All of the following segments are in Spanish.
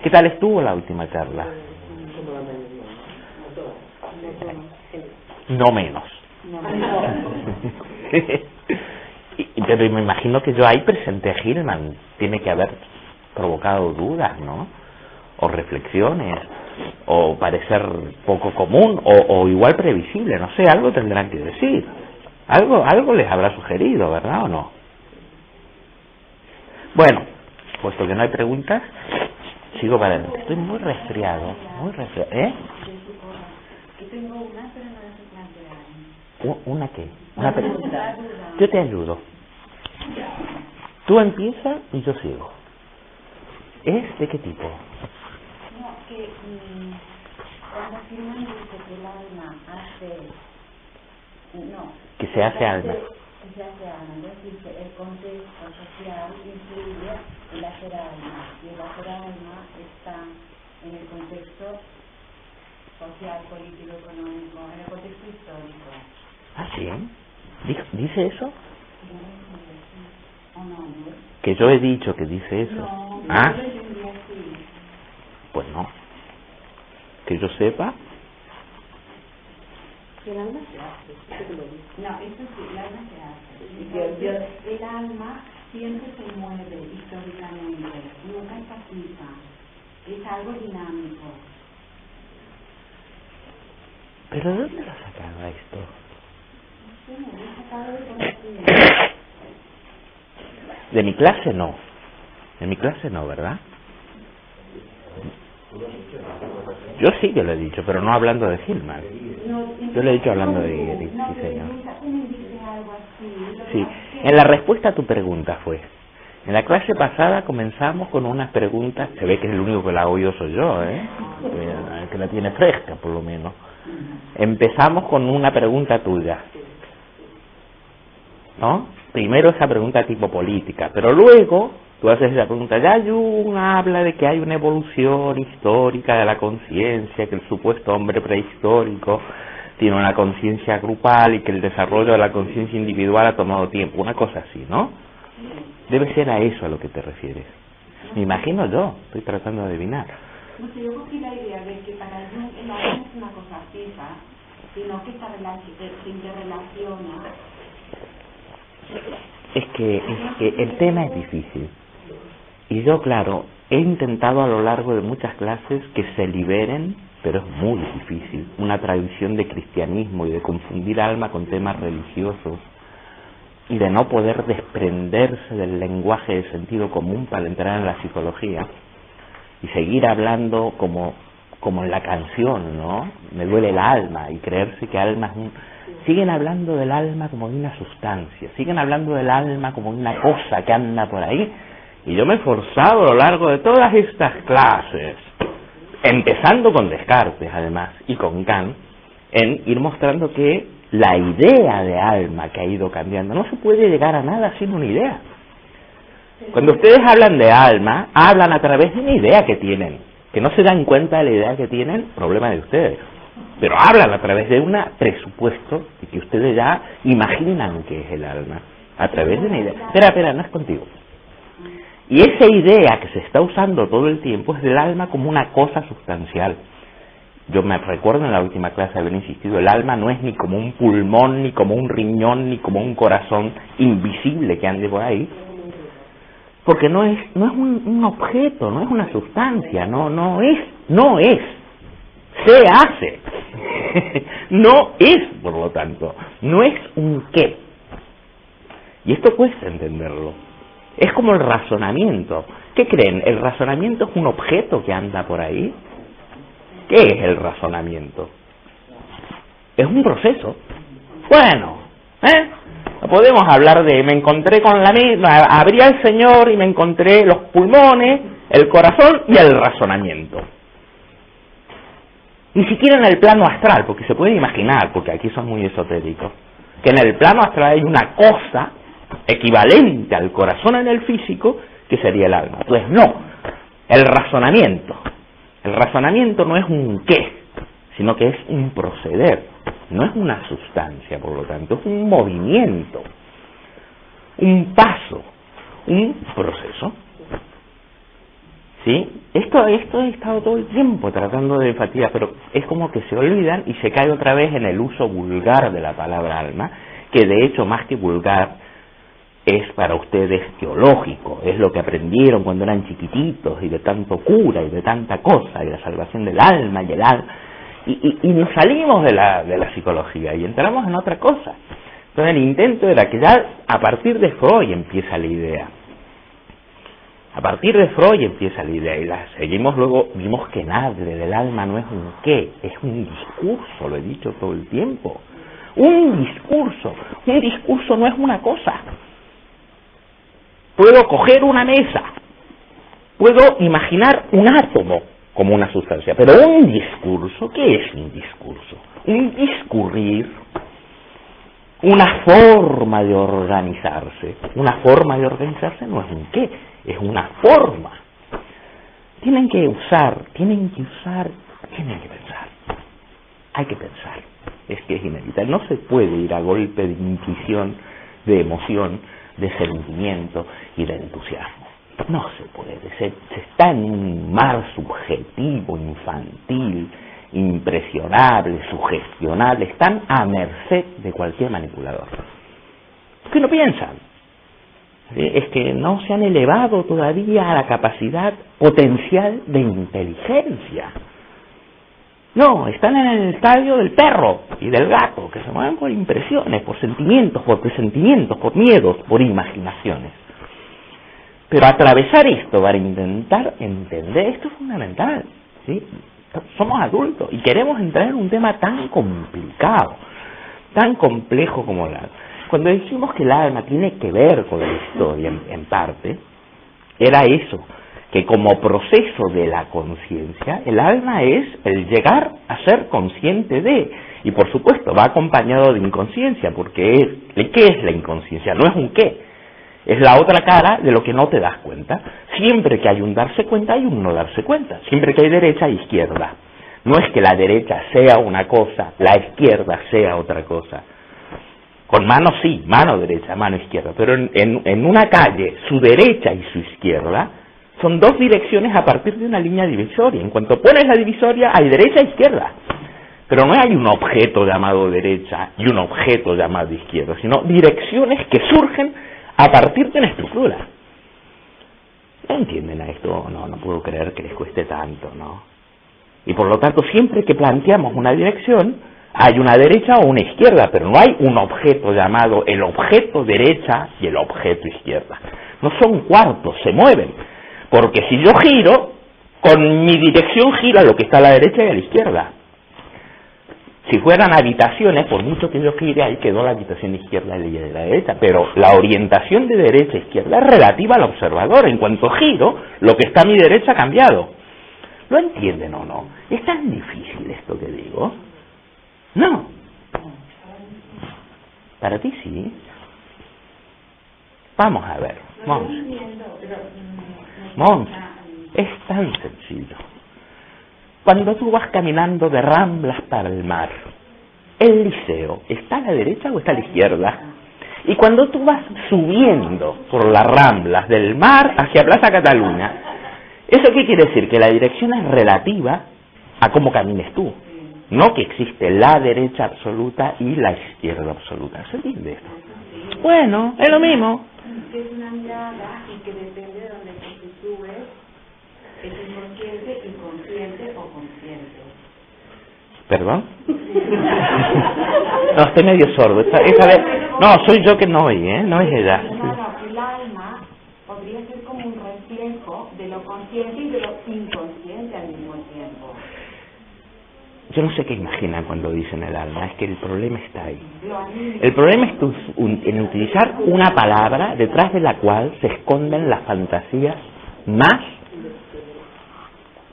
¿Qué tal estuvo la última charla? No menos. Pero me imagino que yo ahí presenté a Hillman. Tiene que haber provocado dudas, ¿no? O reflexiones, o parecer poco común, o igual previsible, no sé, algo tendrán que decir. Algo les habrá sugerido, ¿verdad o no? Bueno, puesto que no hay preguntas, sigo para adelante. Estoy muy resfriado, ¿eh? ¿Una qué? Una pregunta. Yo te ayudo. Tú empieza y yo sigo. ¿Es de qué tipo? No, que cuando Hillman dice que el alma hace... No. Que se hace alma. Que se hace alma. Entonces dice, el contexto social influye el hacer alma. Y el hacer alma está en el contexto social, político, económico, en el contexto histórico. ¿Ah, sí? ¿Dice eso? ¿O no? Que yo he dicho que dice eso. No, ¿Ah? yo diría sí. Pues no. Que yo sepa. El alma se hace, no, eso sí, el alma se hace. El alma siempre se mueve históricamente, nunca está fija, es algo dinámico. ¿Pero de dónde lo sacaba esto? No sé, me lo he sacado de conocimiento. De mi clase no. De mi clase no, ¿verdad? Yo sí que lo he dicho, pero no hablando de Hillman. Yo lo he dicho hablando de Eric, sí señor. Sí, en la respuesta a tu pregunta fue, en la clase pasada comenzamos con unas preguntas, se ve que el único que la ha oído soy yo, que la tiene fresca por lo menos. Empezamos con una pregunta tuya, ¿no? Primero esa pregunta tipo política, pero luego tú haces esa pregunta, ya Jung habla de que hay una evolución histórica de la conciencia, que el supuesto hombre prehistórico tiene una conciencia grupal y que el desarrollo de la conciencia individual ha tomado tiempo, una cosa así, ¿no? Debe ser a eso a lo que te refieres. Me imagino yo, estoy tratando de adivinar. No sé, yo cogí la idea de que para Jung el alma es una cosa fija, sino que se interrelaciona. Es que el tema es difícil. Y yo, claro, he intentado a lo largo de muchas clases que se liberen, pero es muy difícil, una tradición de cristianismo y de confundir alma con temas religiosos y de no poder desprenderse del lenguaje de sentido común para entrar en la psicología y seguir hablando como en la canción, ¿no? Me duele el alma, y creerse que alma es un... Siguen hablando del alma como de una sustancia, siguen hablando del alma como de una cosa que anda por ahí, y yo me he esforzado a lo largo de todas estas clases, empezando con Descartes además, y con Kant, en ir mostrando que la idea de alma que ha ido cambiando, no se puede llegar a nada sin una idea. Cuando ustedes hablan de alma, hablan a través de una idea que tienen, que no se dan cuenta de la idea que tienen, problema de ustedes. Pero hablan a través de un presupuesto de que ustedes ya imaginan que es el alma, a través de una idea. Espera, no es contigo. Y esa idea que se está usando todo el tiempo es del alma como una cosa sustancial. Yo me recuerdo en la última clase haber insistido, el alma no es ni como un pulmón, ni como un riñón, ni como un corazón invisible que ande por ahí, porque no es un objeto, no es una sustancia, no es. Se hace. No es, por lo tanto. No es un qué. Y esto cuesta entenderlo. Es como el razonamiento. ¿Qué creen? ¿El razonamiento es un objeto que anda por ahí? ¿Qué es el razonamiento? Es un proceso. Bueno, podemos hablar de... Me encontré con la misma... Abrí al Señor y me encontré los pulmones, el corazón y el razonamiento. Ni siquiera en el plano astral, porque se pueden imaginar, porque aquí son muy esotéricos, que en el plano astral hay una cosa equivalente al corazón en el físico, que sería el alma. Pues no, el razonamiento no es un qué, sino que es un proceder, no es una sustancia, por lo tanto, es un movimiento, un paso, un proceso. ¿sí? Esto he estado todo el tiempo tratando de enfatizar, pero es como que se olvidan y se cae otra vez en el uso vulgar de la palabra alma, que de hecho más que vulgar es para ustedes teológico, es lo que aprendieron cuando eran chiquititos y de tanto cura y de tanta cosa, y la salvación del alma y el alma, y nos salimos de la psicología y entramos en otra cosa. Entonces el intento era que ya a partir de Freud empieza la idea. A partir de Freud empieza la idea y la seguimos luego, vimos que nada del alma no es un qué, es un discurso, lo he dicho todo el tiempo. Un discurso no es una cosa. Puedo coger una mesa, puedo imaginar un átomo como una sustancia, pero un discurso, ¿qué es un discurso? Un discurrir, una forma de organizarse. Una forma de organizarse no es un qué, es una forma. Tienen que pensar, hay que pensar. Es que es inevitable, no se puede ir a golpe de intuición, de emoción, de sentimiento y de entusiasmo. No se puede, se está en un mar subjetivo, infantil, impresionable, sugestionable, están a merced de cualquier manipulador. ¿Qué no piensan? Es que no se han elevado todavía a la capacidad potencial de inteligencia. No, están en el estadio del perro y del gato, que se mueven por impresiones, por sentimientos, por presentimientos, por miedos, por imaginaciones. Pero atravesar esto para intentar entender, esto es fundamental, ¿sí? Somos adultos y queremos entrar en un tema tan complicado, tan complejo como la... Cuando decimos que el alma tiene que ver con la historia, en parte, era eso, que como proceso de la conciencia, el alma es el llegar a ser consciente de, y por supuesto va acompañado de inconsciencia, porque ¿qué es la inconsciencia? No es un qué, es la otra cara de lo que no te das cuenta. Siempre que hay un darse cuenta, hay un no darse cuenta, siempre que hay derecha e izquierda. No es que la derecha sea una cosa, la izquierda sea otra cosa. Con mano sí, mano derecha, mano izquierda, pero en una calle, su derecha y su izquierda son dos direcciones a partir de una línea divisoria. En cuanto pones la divisoria, hay derecha e izquierda. Pero no hay un objeto llamado derecha y un objeto llamado izquierda, sino direcciones que surgen a partir de una estructura. ¿No entienden a esto? No puedo creer que les cueste tanto, ¿no? Y por lo tanto, siempre que planteamos una dirección, hay una derecha o una izquierda, pero no hay un objeto llamado el objeto derecha y el objeto izquierda. No son cuartos, se mueven. Porque si yo giro, con mi dirección gira lo que está a la derecha y a la izquierda. Si fueran habitaciones, por mucho que yo gire, ahí quedó la habitación izquierda y la derecha. Pero la orientación de derecha a izquierda es relativa al observador. En cuanto giro, lo que está a mi derecha ha cambiado. ¿Lo entienden o no? ¿Es tan difícil esto que digo? No. Para ti sí. Vamos a ver. Mons, es tan sencillo. Cuando tú vas caminando de Ramblas para el mar, ¿el liceo está a la derecha o está a la izquierda? Y cuando tú vas subiendo por las Ramblas del mar hacia Plaza Cataluña, ¿eso qué quiere decir? Que la dirección es relativa a cómo camines tú. No que existe la derecha absoluta y la izquierda absoluta. ¿Se entiende esto? Bueno, es lo mismo. Es una mirada y que depende de donde te sitúes, es inconsciente, inconsciente o consciente. ¿Perdón? No, estoy medio sordo. No, soy yo que no oí, ¿eh? No es ella. El alma podría ser como un reflejo de lo consciente y de lo inconsciente al mismo tiempo. Yo no sé qué imaginan cuando dicen el alma, es que el problema está ahí. El problema es en utilizar una palabra detrás de la cual se esconden las fantasías más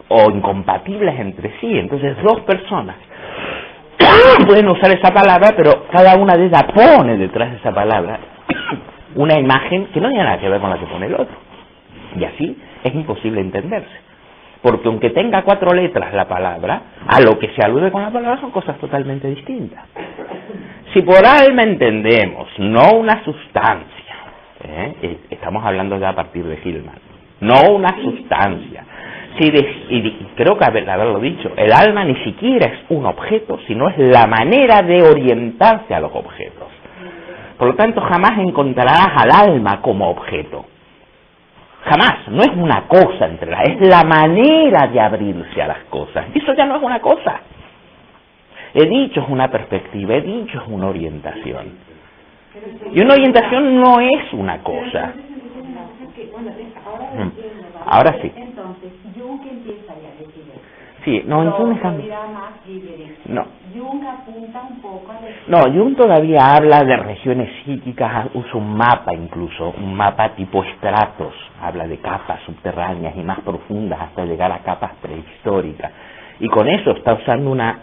o incompatibles entre sí. Entonces dos personas pueden usar esa palabra, pero cada una de ellas pone detrás de esa palabra una imagen que no tiene nada que ver con la que pone el otro. Y así es imposible entenderse. Porque aunque tenga 4 letras la palabra, a lo que se alude con la palabra son cosas totalmente distintas. Si por alma entendemos, no una sustancia, estamos hablando ya a partir de Hillman, no una sustancia, Sí, y creo que haberlo dicho, el alma ni siquiera es un objeto, sino es la manera de orientarse a los objetos. Por lo tanto, jamás encontrarás al alma como objeto. Jamás, no es una cosa entre las, es la manera de abrirse a las cosas. Y eso ya no es una cosa. He dicho es una perspectiva, he dicho es una orientación. Y una orientación no es una cosa. Ahora sí. Entonces, Jung empieza ya a decir eso. Sí, no, en Jung no. Jung apunta un poco a decir... No, Jung todavía habla de regiones psíquicas, usa un mapa incluso, un mapa tipo estratos, habla de capas subterráneas y más profundas hasta llegar a capas prehistóricas. Y con eso está usando una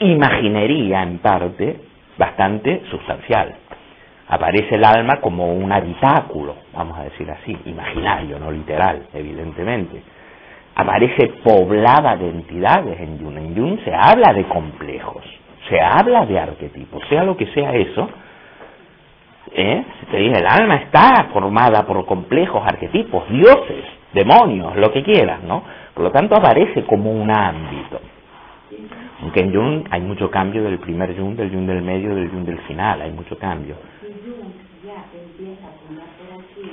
imaginería en parte bastante sustancial. Aparece el alma como un habitáculo, vamos a decir así, imaginario, no literal, evidentemente. Aparece poblada de entidades en Jung. En Jung se habla de complejos, se habla de arquetipos, sea lo que sea eso. Si te dije, el alma está formada por complejos arquetipos, dioses, demonios, lo que quieras, ¿no? Por lo tanto aparece como un ámbito. Aunque en Jung hay mucho cambio del primer Jung, del Jung del medio, del Jung del final, hay mucho cambio. Empieza a poner por aquí,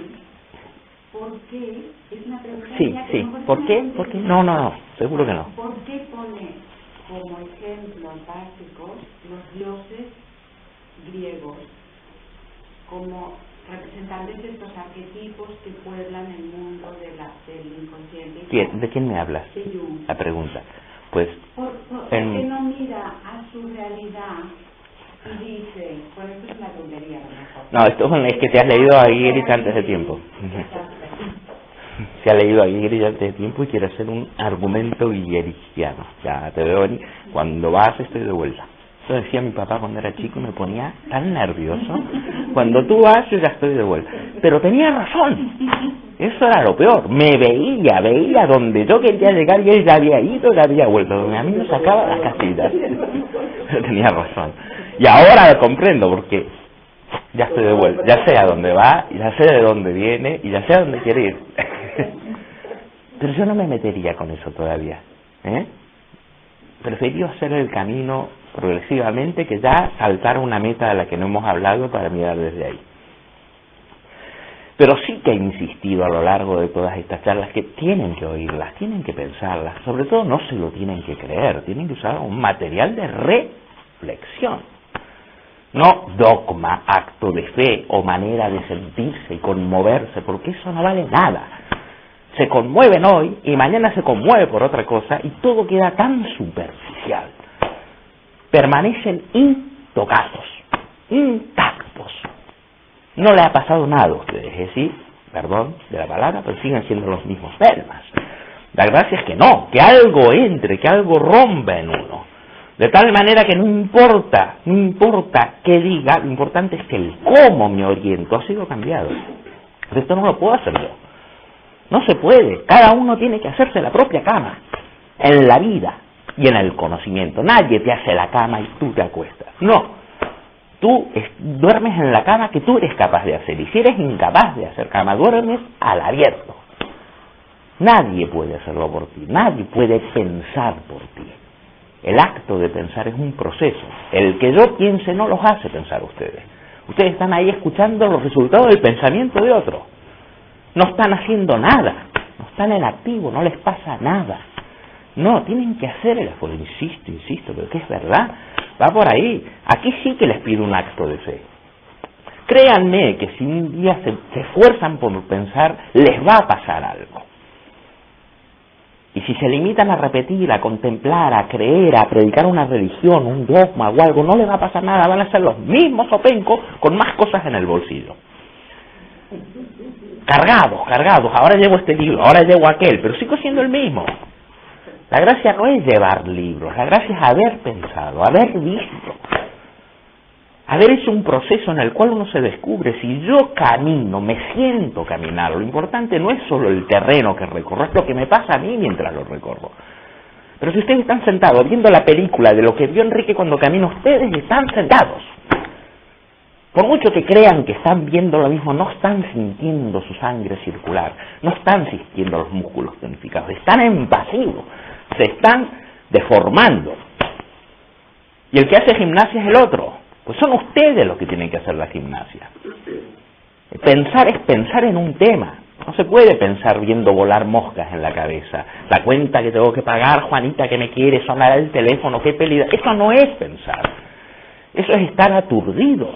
¿por qué? Es una pregunta sí, ¿por qué? ¿Por qué? No, seguro que no. ¿Por qué pone como ejemplos básicos los dioses griegos como representantes de estos arquetipos que pueblan el mundo del inconsciente? ¿De quién me hablas? De Jung. La pregunta. Pues, ¿Por qué no mira a su realidad y dice, bueno, esto es una tontería a lo mejor? No, esto es que te has leído a Gierig antes de tiempo. Se ha leído a Gierig antes de tiempo y quiere hacer un argumento guierigiano. Ya te veo venir. Cuando vas estoy de vuelta. Eso decía mi papá cuando era chico y me ponía tan nervioso. Cuando tú vas yo ya estoy de vuelta. Pero tenía razón. Eso era lo peor. Me veía donde yo quería llegar y él ya había ido, ya había vuelto. Donde a mí me sacaba las casillas. Pero tenía razón. Y ahora lo comprendo porque ya estoy de vuelta. Ya sé a dónde va, ya sé de dónde viene y ya sé a dónde quiere ir. Pero yo no me metería con eso todavía. Preferiría hacer el camino progresivamente que ya saltar una meta de la que no hemos hablado para mirar desde ahí. Pero sí que he insistido a lo largo de todas estas charlas que tienen que oírlas, tienen que pensarlas, sobre todo no se lo tienen que creer, tienen que usar un material de reflexión, no dogma, acto de fe o manera de sentirse y conmoverse, porque eso no vale nada. Se conmueven hoy y mañana se conmueve por otra cosa y todo queda tan superficial. Permanecen intocados, intactos. No le ha pasado nada a ustedes, es decir, perdón de la palabra, pero siguen siendo los mismos pelmas. La gracia es que no, que algo entre, que algo rompa en uno. De tal manera que no importa qué diga, lo importante es que el cómo me oriento ha sido cambiado. Esto no lo puedo hacer yo. No se puede. Cada uno tiene que hacerse la propia cama. En la vida y en el conocimiento. Nadie te hace la cama y tú te acuestas. No. Tú duermes en la cama que tú eres capaz de hacer. Y si eres incapaz de hacer cama, duermes al abierto. Nadie puede hacerlo por ti. Nadie puede pensar por ti. El acto de pensar es un proceso. El que yo piense no los hace pensar ustedes. Ustedes están ahí escuchando los resultados del pensamiento de otro. No están haciendo nada. No están en activo. No les pasa nada. No, tienen que hacer el esfuerzo. Insisto, pero que es verdad. Va por ahí. Aquí sí que les pido un acto de fe. Créanme que si un día se esfuerzan por pensar, les va a pasar algo. Y si se limitan a repetir, a contemplar, a creer, a predicar una religión, un dogma o algo, no les va a pasar nada. Van a ser los mismos opencos con más cosas en el bolsillo. Cargados. Ahora llevo este libro, ahora llevo aquel, pero sigo siendo el mismo. La gracia no es llevar libros, la gracia es haber pensado, haber visto, haber hecho un proceso en el cual uno se descubre. Si yo camino, me siento caminar, lo importante no es solo el terreno que recorro, es lo que me pasa a mí mientras lo recorro. Pero si ustedes están sentados viendo la película de lo que vio Enrique cuando camina, ustedes están sentados. Por mucho que crean que están viendo lo mismo, no están sintiendo su sangre circular, no están sintiendo los músculos tonificados, están en pasivo, se están deformando. Y el que hace gimnasia es el otro, pues son ustedes los que tienen que hacer la gimnasia. Pensar es pensar en un tema, no se puede pensar viendo volar moscas en la cabeza. La cuenta que tengo que pagar, Juanita que me quiere, sonar el teléfono, qué pelida. Eso no es pensar, eso es estar aturdido.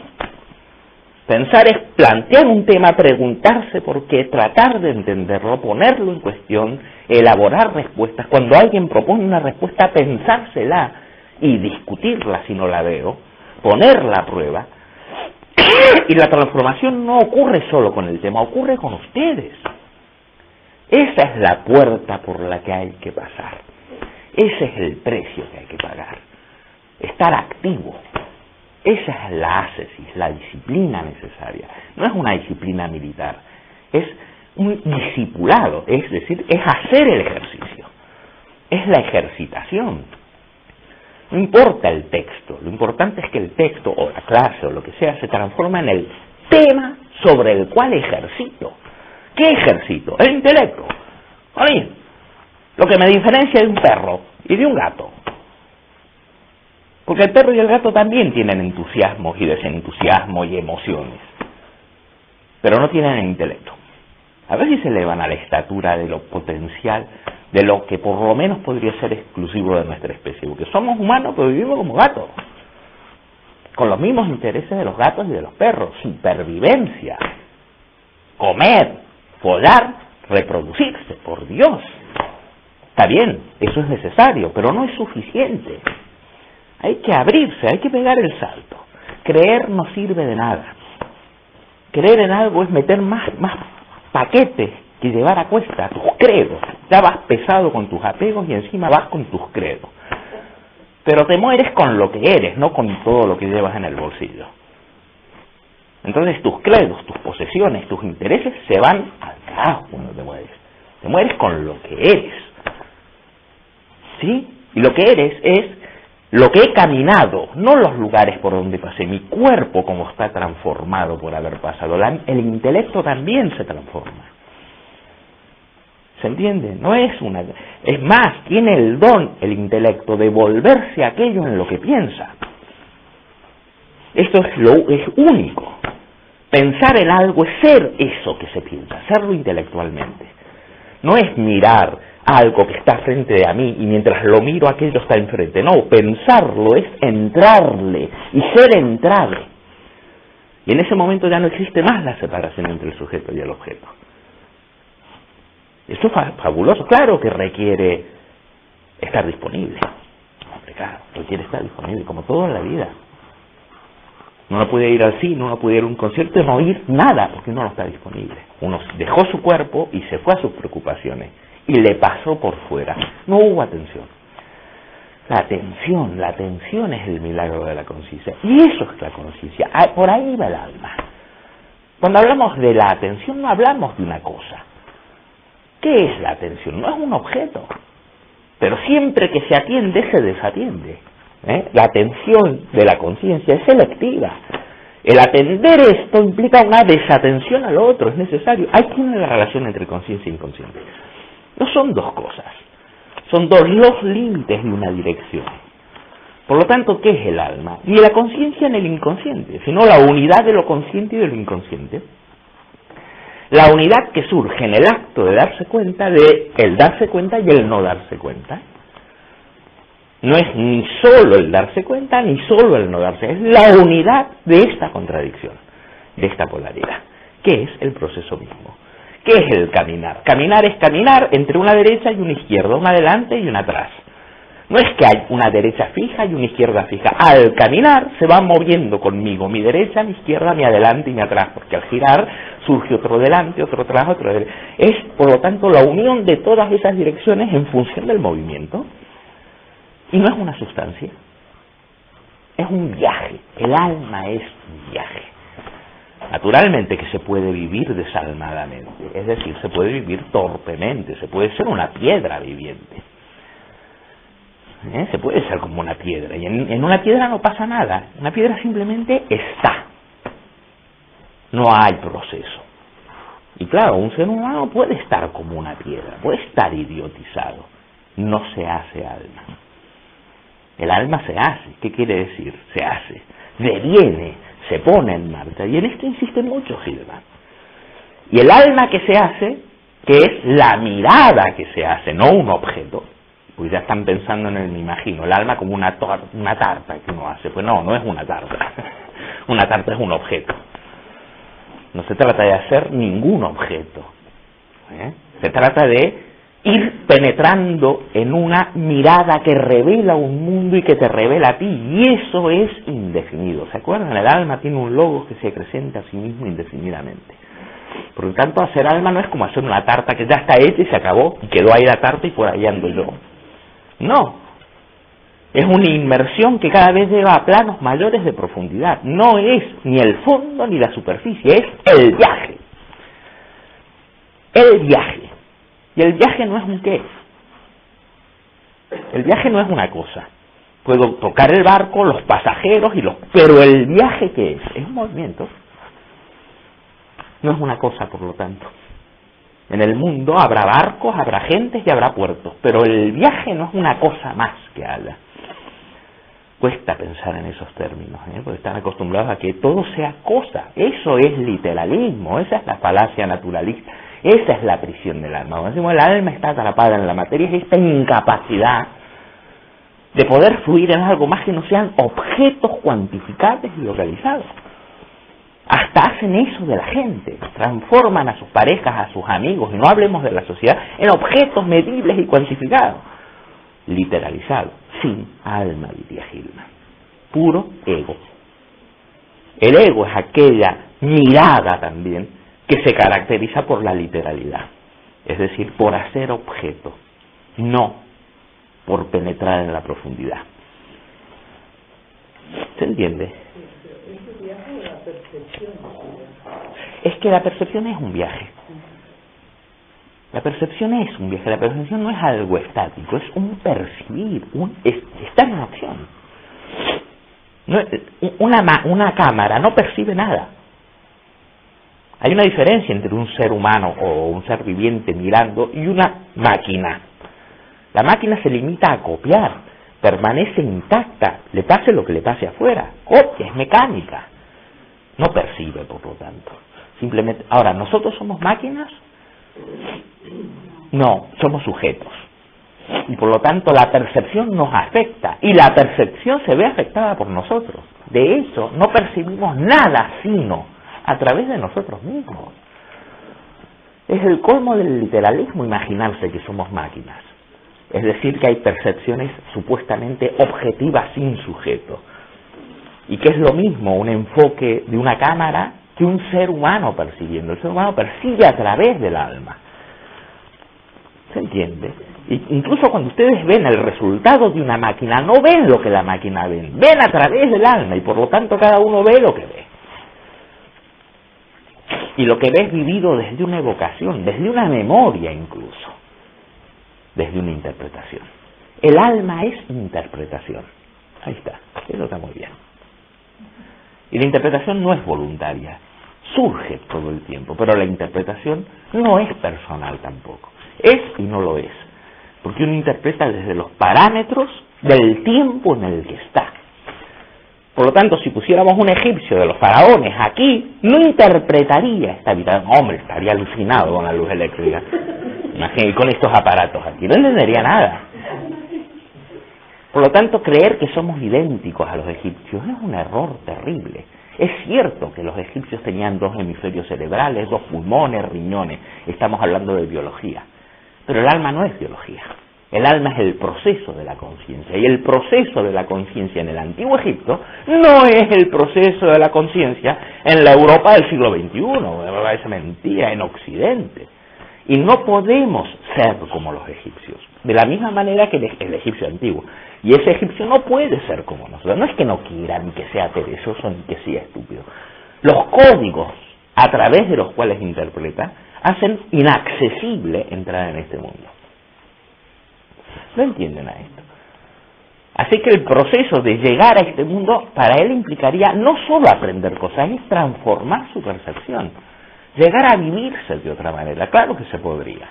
Pensar es plantear un tema, preguntarse por qué, tratar de entenderlo, ponerlo en cuestión, elaborar respuestas. Cuando alguien propone una respuesta, pensársela y discutirla si no la veo, ponerla a prueba. Y la transformación no ocurre solo con el tema, ocurre con ustedes. Esa es la puerta por la que hay que pasar. Ese es el precio que hay que pagar. Estar activo. Esa es la ascesis, la disciplina necesaria. No es una disciplina militar, es un discipulado, es decir, es hacer el ejercicio, es la ejercitación. No importa el texto, lo importante es que el texto o la clase o lo que sea se transforma en el tema sobre el cual ejercito. ¿Qué ejercito? El intelecto. A mí, lo que me diferencia de un perro y de un gato. Porque el perro y el gato también tienen entusiasmos y desentusiasmos y emociones, pero no tienen intelecto. A ver si se elevan a la estatura de lo potencial, de lo que por lo menos podría ser exclusivo de nuestra especie, porque somos humanos pero vivimos como gatos, con los mismos intereses de los gatos y de los perros: supervivencia, comer, follar, reproducirse, por Dios. Está bien, eso es necesario, pero no es suficiente. Hay que abrirse, hay que pegar el salto. Creer no sirve de nada. Creer en algo es meter más paquetes que llevar a cuesta tus credos. Ya vas pesado con tus apegos y encima vas con tus credos. Pero te mueres con lo que eres, no con todo lo que llevas en el bolsillo. Entonces tus credos, tus posesiones, tus intereses se van al carajo cuando te mueres. Te mueres con lo que eres. ¿Sí? Y lo que eres es lo que he caminado, no los lugares por donde pasé, mi cuerpo como está transformado por haber pasado. El intelecto también se transforma. ¿Se entiende? No es una... Es más, tiene el don, el intelecto, de volverse aquello en lo que piensa. Esto es único. Pensar en algo es ser eso que se piensa, serlo intelectualmente. No es mirar algo que está frente a mí y mientras lo miro aquello está enfrente. No, pensarlo es entrarle y ser entrado. Y en ese momento ya no existe más la separación entre el sujeto y el objeto. Esto es fabuloso. Claro que requiere estar disponible. Hombre, claro, requiere estar disponible, como todo en la vida. Uno no puede ir al cine, uno no puede ir a un concierto y no oír nada, porque uno no está disponible. Uno dejó su cuerpo y se fue a sus preocupaciones. Y le pasó por fuera. No hubo atención. La atención es el milagro de la conciencia. Y eso es la conciencia. Por ahí va el alma. Cuando hablamos de la atención no hablamos de una cosa. ¿Qué es la atención? No es un objeto. Pero siempre que se atiende, se desatiende. La atención de la conciencia es selectiva. El atender esto implica una desatención al otro, es necesario. Hay que una relación entre conciencia e inconsciente. No son dos cosas, son los límites de una dirección. Por lo tanto, ¿qué es el alma? Ni la conciencia ni el inconsciente, sino la unidad de lo consciente y de lo inconsciente. La unidad que surge en el acto de darse cuenta de el darse cuenta y el no darse cuenta. No es ni solo el darse cuenta ni solo el no darse cuenta, es la unidad de esta contradicción, de esta polaridad, que es el proceso mismo. ¿Qué es el caminar? Caminar es caminar entre una derecha y una izquierda, una adelante y una atrás. No es que hay una derecha fija y una izquierda fija. Al caminar se va moviendo conmigo mi derecha, mi izquierda, mi adelante y mi atrás, porque al girar surge otro delante, otro atrás, otro adelante. Es, por lo tanto, la unión de todas esas direcciones en función del movimiento. Y no es una sustancia, es un viaje. El alma es un viaje. Naturalmente que se puede vivir desalmadamente, es decir, se puede vivir torpemente, se puede ser una piedra viviente. Se puede ser como una piedra, y en una piedra no pasa nada, una piedra simplemente está. no hay proceso. Y claro, un ser humano puede estar como una piedra, puede estar idiotizado, no se hace alma. El alma se hace. ¿Qué quiere decir? Se hace, deviene, se pone en marcha. Y en esto insiste mucho Hillman. Y el alma que se hace, que es la mirada que se hace, no un objeto, pues ya están pensando en me imagino, el alma como una tarta que uno hace. Pues no, no es una tarta. Una tarta es un objeto. No se trata de hacer ningún objeto. Se trata de ir penetrando en una mirada que revela un mundo y que te revela a ti. Y eso es indefinido. ¿Se acuerdan? El alma tiene un logos que se acrecenta a sí mismo indefinidamente. Por lo tanto, hacer alma no es como hacer una tarta que ya está hecha y se acabó, y quedó ahí la tarta y por ahí ando yo. No. Es una inmersión que cada vez lleva a planos mayores de profundidad. No es ni el fondo ni la superficie, es el viaje. El viaje. Y el viaje no es un qué. El viaje no es una cosa. Puedo tocar el barco, los pasajeros, pero el viaje ¿qué es? Es un movimiento. No es una cosa, por lo tanto. En el mundo habrá barcos, habrá gentes y habrá puertos, pero el viaje no es una cosa más que haya. Cuesta pensar en esos términos, porque están acostumbrados a que todo sea cosa. Eso es literalismo, esa es la falacia naturalista, esa es la prisión del alma. Cuando decimos el alma está atrapada en la materia, es esta incapacidad de poder fluir en algo más que no sean objetos cuantificables y localizados. Hasta hacen eso de la gente, transforman a sus parejas, a sus amigos, y no hablemos de la sociedad, en objetos medibles y cuantificados. Literalizado, sin alma, diría Hillman. Puro ego. El ego es aquella mirada también que se caracteriza por la literalidad, es decir, por hacer objeto, no por penetrar en la profundidad. ¿Se entiende? Es que la percepción es un viaje. La percepción es un viaje. La percepción no es algo estático, es un percibir, estar en acción. Una cámara no percibe nada. Hay una diferencia entre un ser humano o un ser viviente mirando y una máquina. La máquina se limita a copiar, permanece intacta, le pase lo que le pase afuera, copia, es mecánica. No percibe, por lo tanto. Simplemente, ahora, ¿nosotros somos máquinas? No, somos sujetos. Y por lo tanto la percepción nos afecta. Y la percepción se ve afectada por nosotros. De eso no percibimos nada sino a través de nosotros mismos. Es el colmo del literalismo imaginarse que somos máquinas. Es decir, que hay percepciones supuestamente objetivas sin sujeto. Y que es lo mismo un enfoque de una cámara que un ser humano percibiendo. El ser humano percibe a través del alma. ¿Se entiende? Incluso cuando ustedes ven el resultado de una máquina, no ven lo que la máquina ve, ven a través del alma, y por lo tanto cada uno ve lo que ve. Y lo que ve es vivido desde una evocación, desde una memoria incluso, desde una interpretación. El alma es interpretación. Ahí está, eso está muy bien. Y la interpretación no es voluntaria, surge todo el tiempo, pero la interpretación no es personal tampoco. Es y no lo es, porque uno interpreta desde los parámetros del tiempo en el que está. Por lo tanto, si pusiéramos un egipcio de los faraones aquí, no interpretaría esta habitación. Hombre, estaría alucinado con la luz eléctrica. Imagínate, con estos aparatos aquí, no entendería nada. Por lo tanto, creer que somos idénticos a los egipcios es un error terrible. Es cierto que los egipcios tenían 2 hemisferios cerebrales, 2 pulmones, riñones. Estamos hablando de biología. Pero el alma no es biología. El alma es el proceso de la conciencia. Y el proceso de la conciencia en el antiguo Egipto no es el proceso de la conciencia en la Europa del siglo XXI. Esa mentira en Occidente. Y no podemos ser como los egipcios. De la misma manera que el egipcio antiguo. Y ese egipcio no puede ser como nosotros. No es que no quiera, ni que sea perezoso, ni que sea estúpido. Los códigos a través de los cuales interpreta hacen inaccesible entrar en este mundo. ¿No entienden a esto? Así que el proceso de llegar a este mundo para él implicaría no solo aprender cosas, es transformar su percepción, llegar a vivirse de otra manera. Claro que se podría,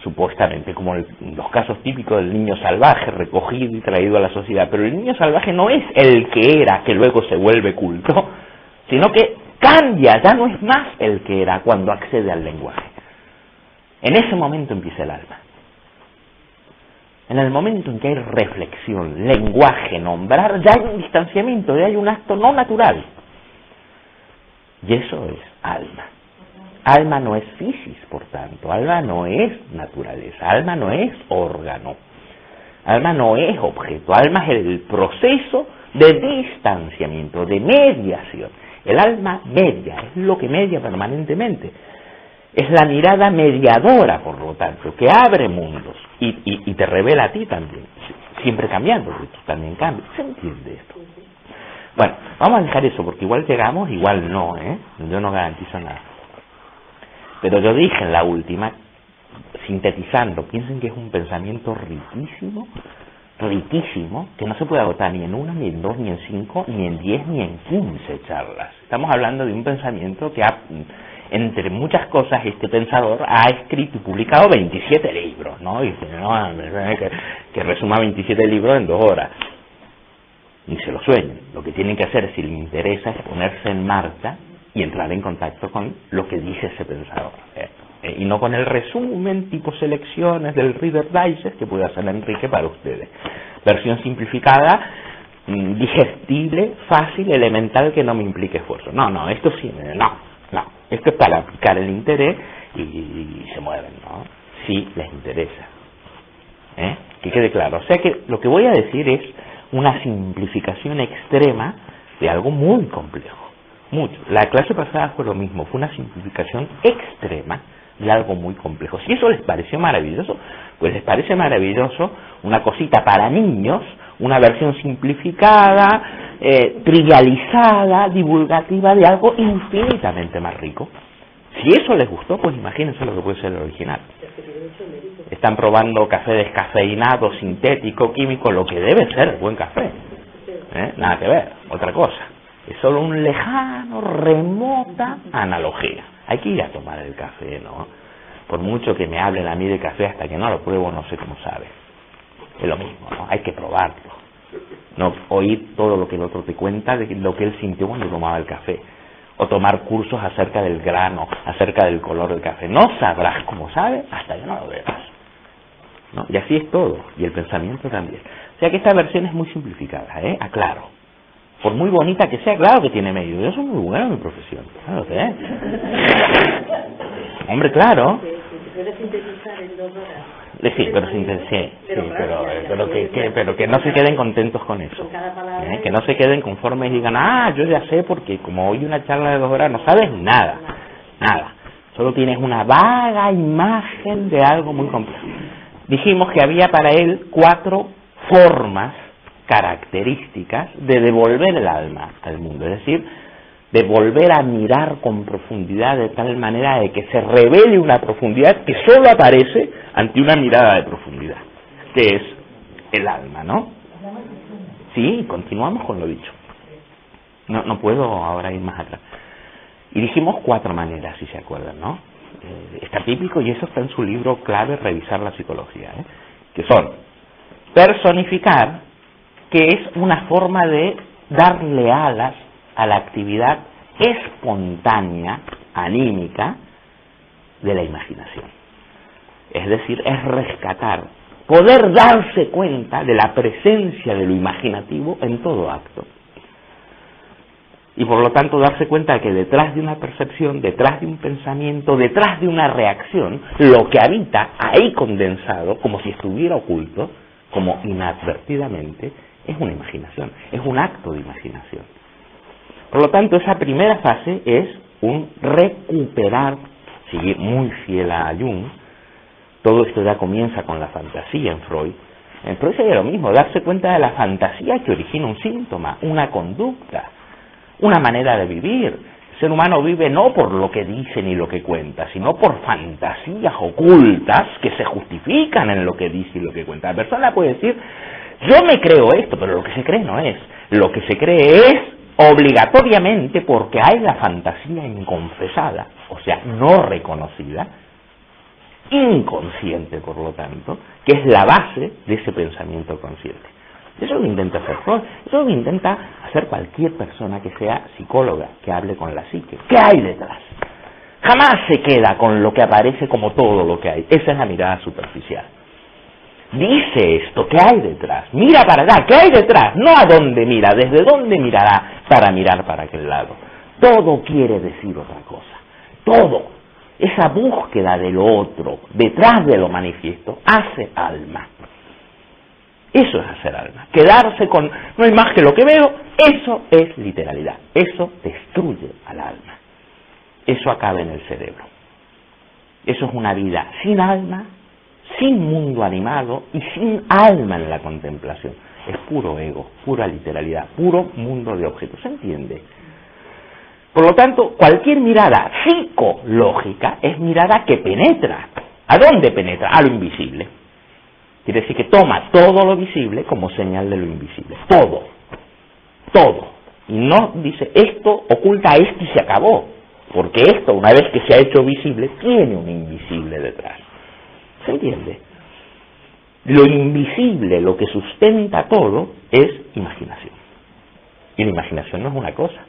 supuestamente, como los casos típicos del niño salvaje recogido y traído a la sociedad, pero el niño salvaje no es el que era, que luego se vuelve culto, sino que cambia, ya no es más el que era cuando accede al lenguaje. En ese momento empieza el alma. En el momento en que hay reflexión, lenguaje, nombrar, ya hay un distanciamiento, ya hay un acto no natural. Y eso es alma. Alma no es fisis, por tanto. Alma no es naturaleza. Alma no es órgano. Alma no es objeto. Alma es el proceso de distanciamiento, de mediación. El alma media, es lo que media permanentemente. Es la mirada mediadora, por lo tanto, que abre mundos y te revela a ti también, siempre cambiando, porque tú también cambias. ¿Se entiende esto? Bueno, vamos a dejar eso, porque igual llegamos, igual no, yo no garantizo nada. Pero yo dije en la última, sintetizando, piensen que es un pensamiento riquísimo, riquísimo, que no se puede agotar ni en 1, ni en 2, ni en 5, ni en 10, ni en 15 charlas. Estamos hablando de un pensamiento que ha, entre muchas cosas, este pensador ha escrito y publicado 27 libros, ¿no? Y dice, no, que resuma 27 libros en 2 horas. Ni se lo sueñen. Lo que tienen que hacer, si les interesa, es ponerse en marcha y entrar en contacto con lo que dice ese pensador. Y no con el resumen tipo selecciones del Reader Digest que puede hacer Enrique para ustedes. Versión simplificada, digestible, fácil, elemental, que no me implique esfuerzo. No, esto sí, no. Esto es para picar el interés y se mueven, ¿no? Si les interesa. Que quede claro. O sea que lo que voy a decir es una simplificación extrema de algo muy complejo. Mucho. La clase pasada fue lo mismo, fue una simplificación extrema de algo muy complejo. Si eso les pareció maravilloso, pues les parece maravilloso una cosita para niños, una versión simplificada, trivializada, divulgativa de algo infinitamente más rico. Si eso les gustó, pues imagínense lo que puede ser el original. Están probando café descafeinado, sintético, químico, lo que debe ser buen café. Nada que ver, otra cosa. Es solo un lejano, remota analogía. Hay que ir a tomar el café, ¿no? Por mucho que me hablen a mí de café, hasta que no lo pruebo no sé cómo sabe. Es lo mismo, ¿no? Hay que probarlo. No oír todo lo que el otro te cuenta de lo que él sintió cuando tomaba el café. O tomar cursos acerca del grano, acerca del color del café. No sabrás cómo sabe hasta que no lo veas, ¿no? Y así es todo. Y el pensamiento también. O sea que esta versión es muy simplificada, aclaro. Por muy bonita que sea, claro que tiene medio. Yo soy muy bueno en mi profesión. Claro que es. Hombre, claro. ¿Puedes sintetizar en 2 horas? Sí, pero que no se queden contentos con eso. Que no se queden conformes y digan, yo ya sé, porque como hoy una charla de 2 horas no sabes nada. Solo tienes una vaga imagen de algo muy complejo. Dijimos que había para él 4 formas características de devolver el alma al mundo, es decir, de volver a mirar con profundidad de tal manera de que se revele una profundidad que solo aparece ante una mirada de profundidad, que es el alma, ¿no? Sí, continuamos con lo dicho. No puedo ahora ir más atrás. Y dijimos 4 maneras, si se acuerdan, ¿no? Está típico y eso está en su libro clave, Revisar la Psicología, que son personificar, que es una forma de darle alas a la actividad espontánea, anímica, de la imaginación. Es decir, es rescatar, poder darse cuenta de la presencia de lo imaginativo en todo acto. Y por lo tanto darse cuenta que detrás de una percepción, detrás de un pensamiento, detrás de una reacción, lo que habita ahí condensado, como si estuviera oculto, como inadvertidamente, es una imaginación, es un acto de imaginación. Por lo tanto, esa primera fase es un recuperar, seguir muy fiel a Jung. Todo esto ya comienza con la fantasía en Freud. En Freud sería lo mismo, darse cuenta de la fantasía que origina un síntoma, una conducta, una manera de vivir. El ser humano vive no por lo que dice ni lo que cuenta, sino por fantasías ocultas que se justifican en lo que dice y lo que cuenta. La persona puede decir, Yo me creo esto, pero lo que se cree no es. Lo que se cree es obligatoriamente porque hay la fantasía inconfesada, o sea, no reconocida, inconsciente por lo tanto, que es la base de ese pensamiento consciente. Eso es lo que intenta hacer Freud, eso es lo que intenta hacer cualquier persona que sea psicóloga, que hable con la psique. ¿Qué hay detrás? Jamás se queda con lo que aparece como todo lo que hay. Esa es la mirada superficial. Dice esto, ¿qué hay detrás? Mira para allá, ¿qué hay detrás? No a dónde mira, desde dónde mirará para mirar para aquel lado. Todo quiere decir otra cosa. Todo. Esa búsqueda de lo otro, detrás de lo manifiesto, hace alma. Eso es hacer alma. Quedarse con no hay más que lo que veo, eso es literalidad. Eso destruye al alma. Eso acaba en el cerebro. Eso es una vida sin alma, sin mundo animado y sin alma en la contemplación. Es puro ego, pura literalidad, puro mundo de objetos. ¿Se entiende? Por lo tanto, cualquier mirada psicológica es mirada que penetra. ¿A dónde penetra? A lo invisible. Quiere decir que toma todo lo visible como señal de lo invisible. Todo. Todo. Y no dice, esto oculta esto y se acabó. Porque esto, una vez que se ha hecho visible, tiene un invisible detrás. ¿Se entiende? Lo invisible, lo que sustenta todo, es imaginación. Y la imaginación no es una cosa,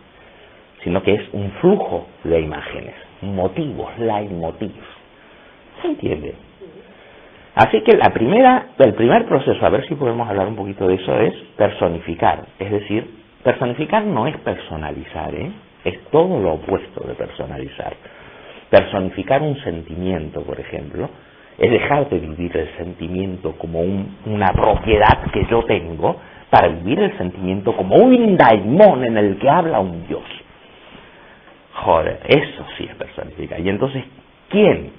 sino que es un flujo de imágenes, motivos, leitmotivs. ¿Se entiende? Así que el primer proceso, a ver si podemos hablar un poquito de eso, es personificar. Es decir, personificar no es personalizar, es todo lo opuesto de personalizar. Personificar un sentimiento, por ejemplo, es dejar de vivir el sentimiento como una propiedad que yo tengo para vivir el sentimiento como un daimón en el que habla un dios. Joder, eso sí es personificar. Y entonces, ¿quién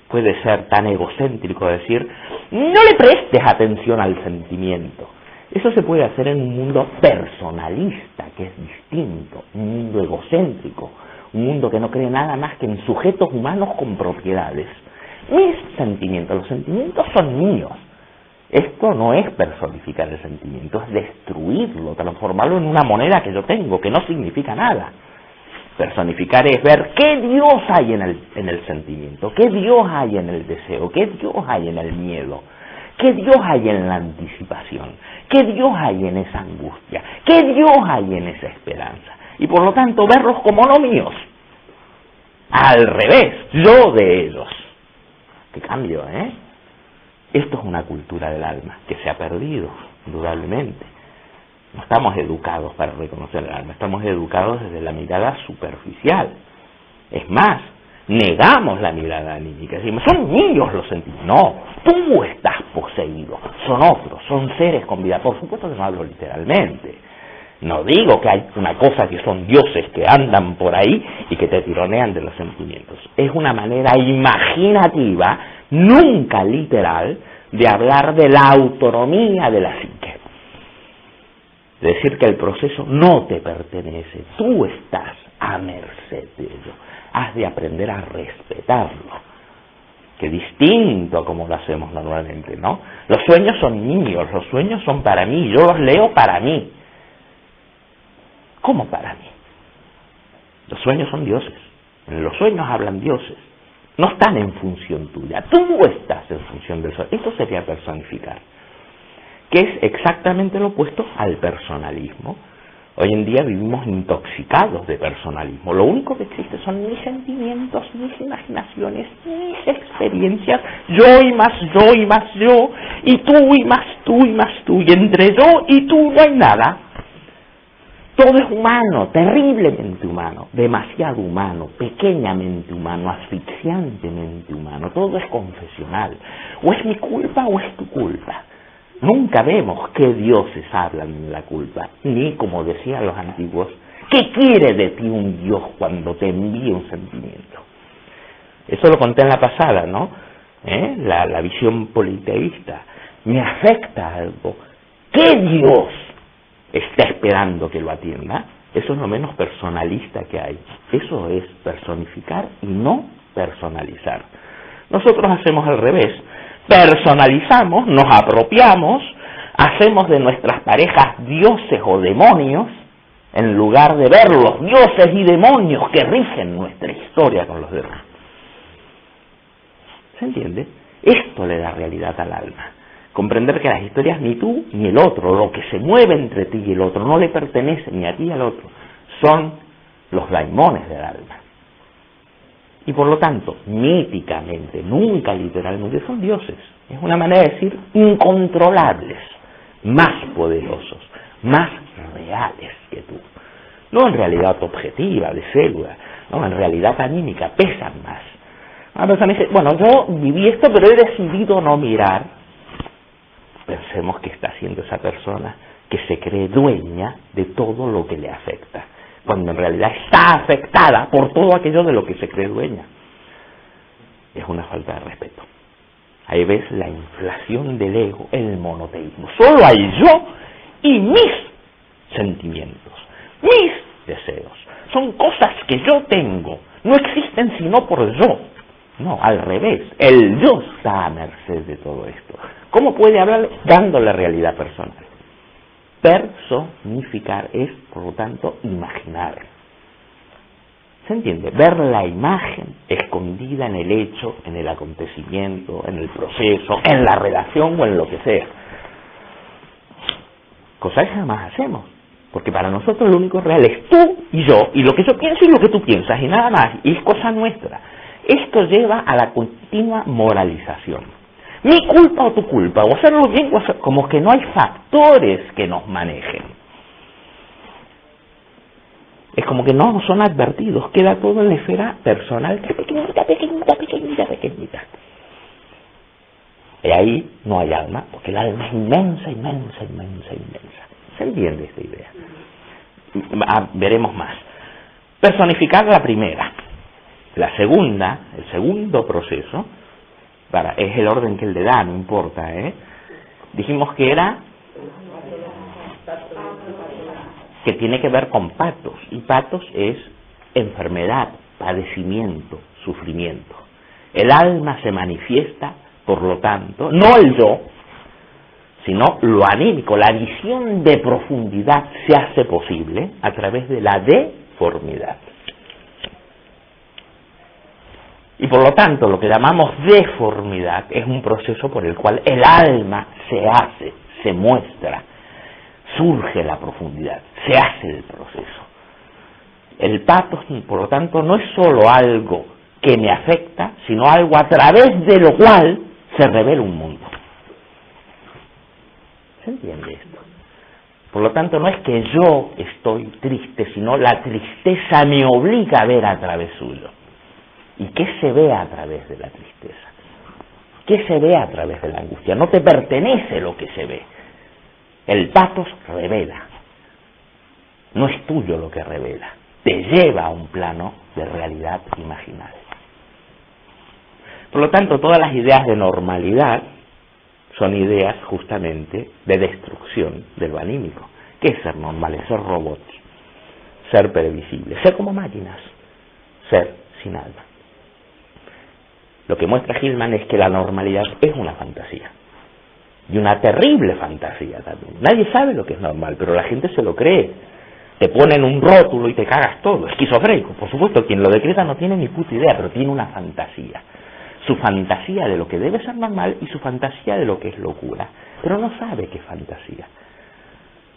puede ser tan egocéntrico de decir, no le prestes atención al sentimiento? Eso se puede hacer en un mundo personalista, que es distinto, un mundo egocéntrico, un mundo que no cree nada más que en sujetos humanos con propiedades. Mis sentimientos, los sentimientos son míos. Esto no es personificar el sentimiento, es destruirlo, transformarlo en una moneda que yo tengo, que no significa nada. Personificar es ver qué Dios hay en el sentimiento, qué Dios hay en el deseo, qué Dios hay en el miedo, qué Dios hay en la anticipación, qué Dios hay en esa angustia, qué Dios hay en esa esperanza. Y por lo tanto verlos como no míos. Al revés, yo de ellos. Qué cambio, ¿eh? Esto es una cultura del alma que se ha perdido, indudablemente. No estamos educados para reconocer el alma, estamos educados desde la mirada superficial. Es más, negamos la mirada anímica, decimos, son míos los sentimientos. No, tú estás poseído, son otros, son seres con vida. Por supuesto que no hablo literalmente. No digo que hay una cosa que son dioses que andan por ahí y que te tironean de los sentimientos. Es una manera imaginativa, nunca literal, de hablar de la autonomía de la psique. Es decir, que el proceso no te pertenece, tú estás a merced de ello. Has de aprender a respetarlo, que distinto a como lo hacemos normalmente, ¿no? Los sueños son míos, los sueños son para mí, yo los leo para mí. ¿Cómo para mí? Los sueños son dioses, en los sueños hablan dioses, no están en función tuya, tú estás en función del sueño. Esto sería personificar, que es exactamente lo opuesto al personalismo. Hoy en día vivimos intoxicados de personalismo. Lo único que existe son mis sentimientos, mis imaginaciones, mis experiencias, yo y más yo y más yo, y tú y más tú y más tú, y entre yo y tú no hay nada. Todo es humano, terriblemente humano, demasiado humano, pequeñamente humano, asfixiantemente humano. Todo es confesional. O es mi culpa o es tu culpa. Nunca vemos qué dioses hablan de la culpa, ni, como decían los antiguos, qué quiere de ti un Dios cuando te envía un sentimiento. Eso lo conté en la pasada, ¿no? La visión politeísta. Me afecta algo. ¿Qué Dios está esperando que lo atienda? Eso es lo menos personalista que hay. Eso es personificar y no personalizar. Nosotros hacemos al revés. Personalizamos, nos apropiamos, Hacemos de nuestras parejas dioses o demonios en lugar de ver los dioses y demonios que rigen nuestra historia con los demás. ¿Se entiende? Esto le da realidad al alma. Comprender que las historias ni tú ni el otro, lo que se mueve entre ti y el otro, no le pertenece ni a ti ni al otro, son los daimones del alma. Y por lo tanto, míticamente, nunca literalmente, son dioses. Es una manera de decir incontrolables, más poderosos, más reales que tú. No en realidad objetiva, de célula, no, en realidad anímica, pesan más. Una persona dice, bueno, yo viví esto, pero he decidido no mirar. Pensemos que está haciendo esa persona que se cree dueña de todo lo que le afecta, cuando en realidad está afectada por todo aquello de lo que se cree dueña. Es una falta de respeto. Ahí ves la inflación del ego, el monoteísmo. Solo hay yo y mis sentimientos, mis deseos. Son cosas que yo tengo, no existen sino por yo. No, al revés, el yo está a merced de todo esto. ¿Cómo puede hablar? Dándole realidad personal. Personificar es, por lo tanto, imaginar. ¿Se entiende? Ver la imagen escondida en el hecho, en el acontecimiento, en el proceso, en la relación o en lo que sea. Cosa que jamás hacemos. Porque para nosotros lo único real es tú y yo, y lo que yo pienso y lo que tú piensas, y nada más, y es cosa nuestra. Esto lleva a la continua moralización. Mi culpa o tu culpa, o hacerlo bien o hacerlo, como que no hay factores que nos manejen. Es como que no son advertidos, queda todo en la esfera personal, que es pequeñita, pequeñita, pequeñita, pequeñita. Y ahí no hay alma, porque el alma es inmensa, inmensa, inmensa, inmensa. ¿Se entiende esta idea? Veremos más. Personificar la primera. La segunda, el segundo proceso, es el orden que él le da, no importa, dijimos que era que tiene que ver con patos, y patos es enfermedad, padecimiento, sufrimiento. El alma se manifiesta, por lo tanto, no el yo, sino lo anímico, la visión de profundidad se hace posible a través de la deformidad. Y por lo tanto, lo que llamamos deformidad es un proceso por el cual el alma se hace, se muestra, surge la profundidad, se hace el proceso. El patos, por lo tanto, no es solo algo que me afecta, sino algo a través de lo cual se revela un mundo. ¿Se entiende esto? Por lo tanto, no es que yo estoy triste, sino la tristeza me obliga a ver a través suyo. ¿Y qué se ve a través de la tristeza? ¿Qué se ve a través de la angustia? No te pertenece lo que se ve. El patos revela. No es tuyo lo que revela. Te lleva a un plano de realidad imaginaria. Por lo tanto, todas las ideas de normalidad son ideas justamente de destrucción de lo anímico. ¿Qué es ser normal? Es ser robots, ser previsible, ser como máquinas, ser sin alma. Lo que muestra Hillman es que la normalidad es una fantasía. Y una terrible fantasía también. Nadie sabe lo que es normal, pero la gente se lo cree. Te ponen un rótulo y te cagas todo. Esquizofrénico, por supuesto, quien lo decreta no tiene ni puta idea, pero tiene una fantasía. Su fantasía de lo que debe ser normal y su fantasía de lo que es locura. Pero no sabe qué fantasía.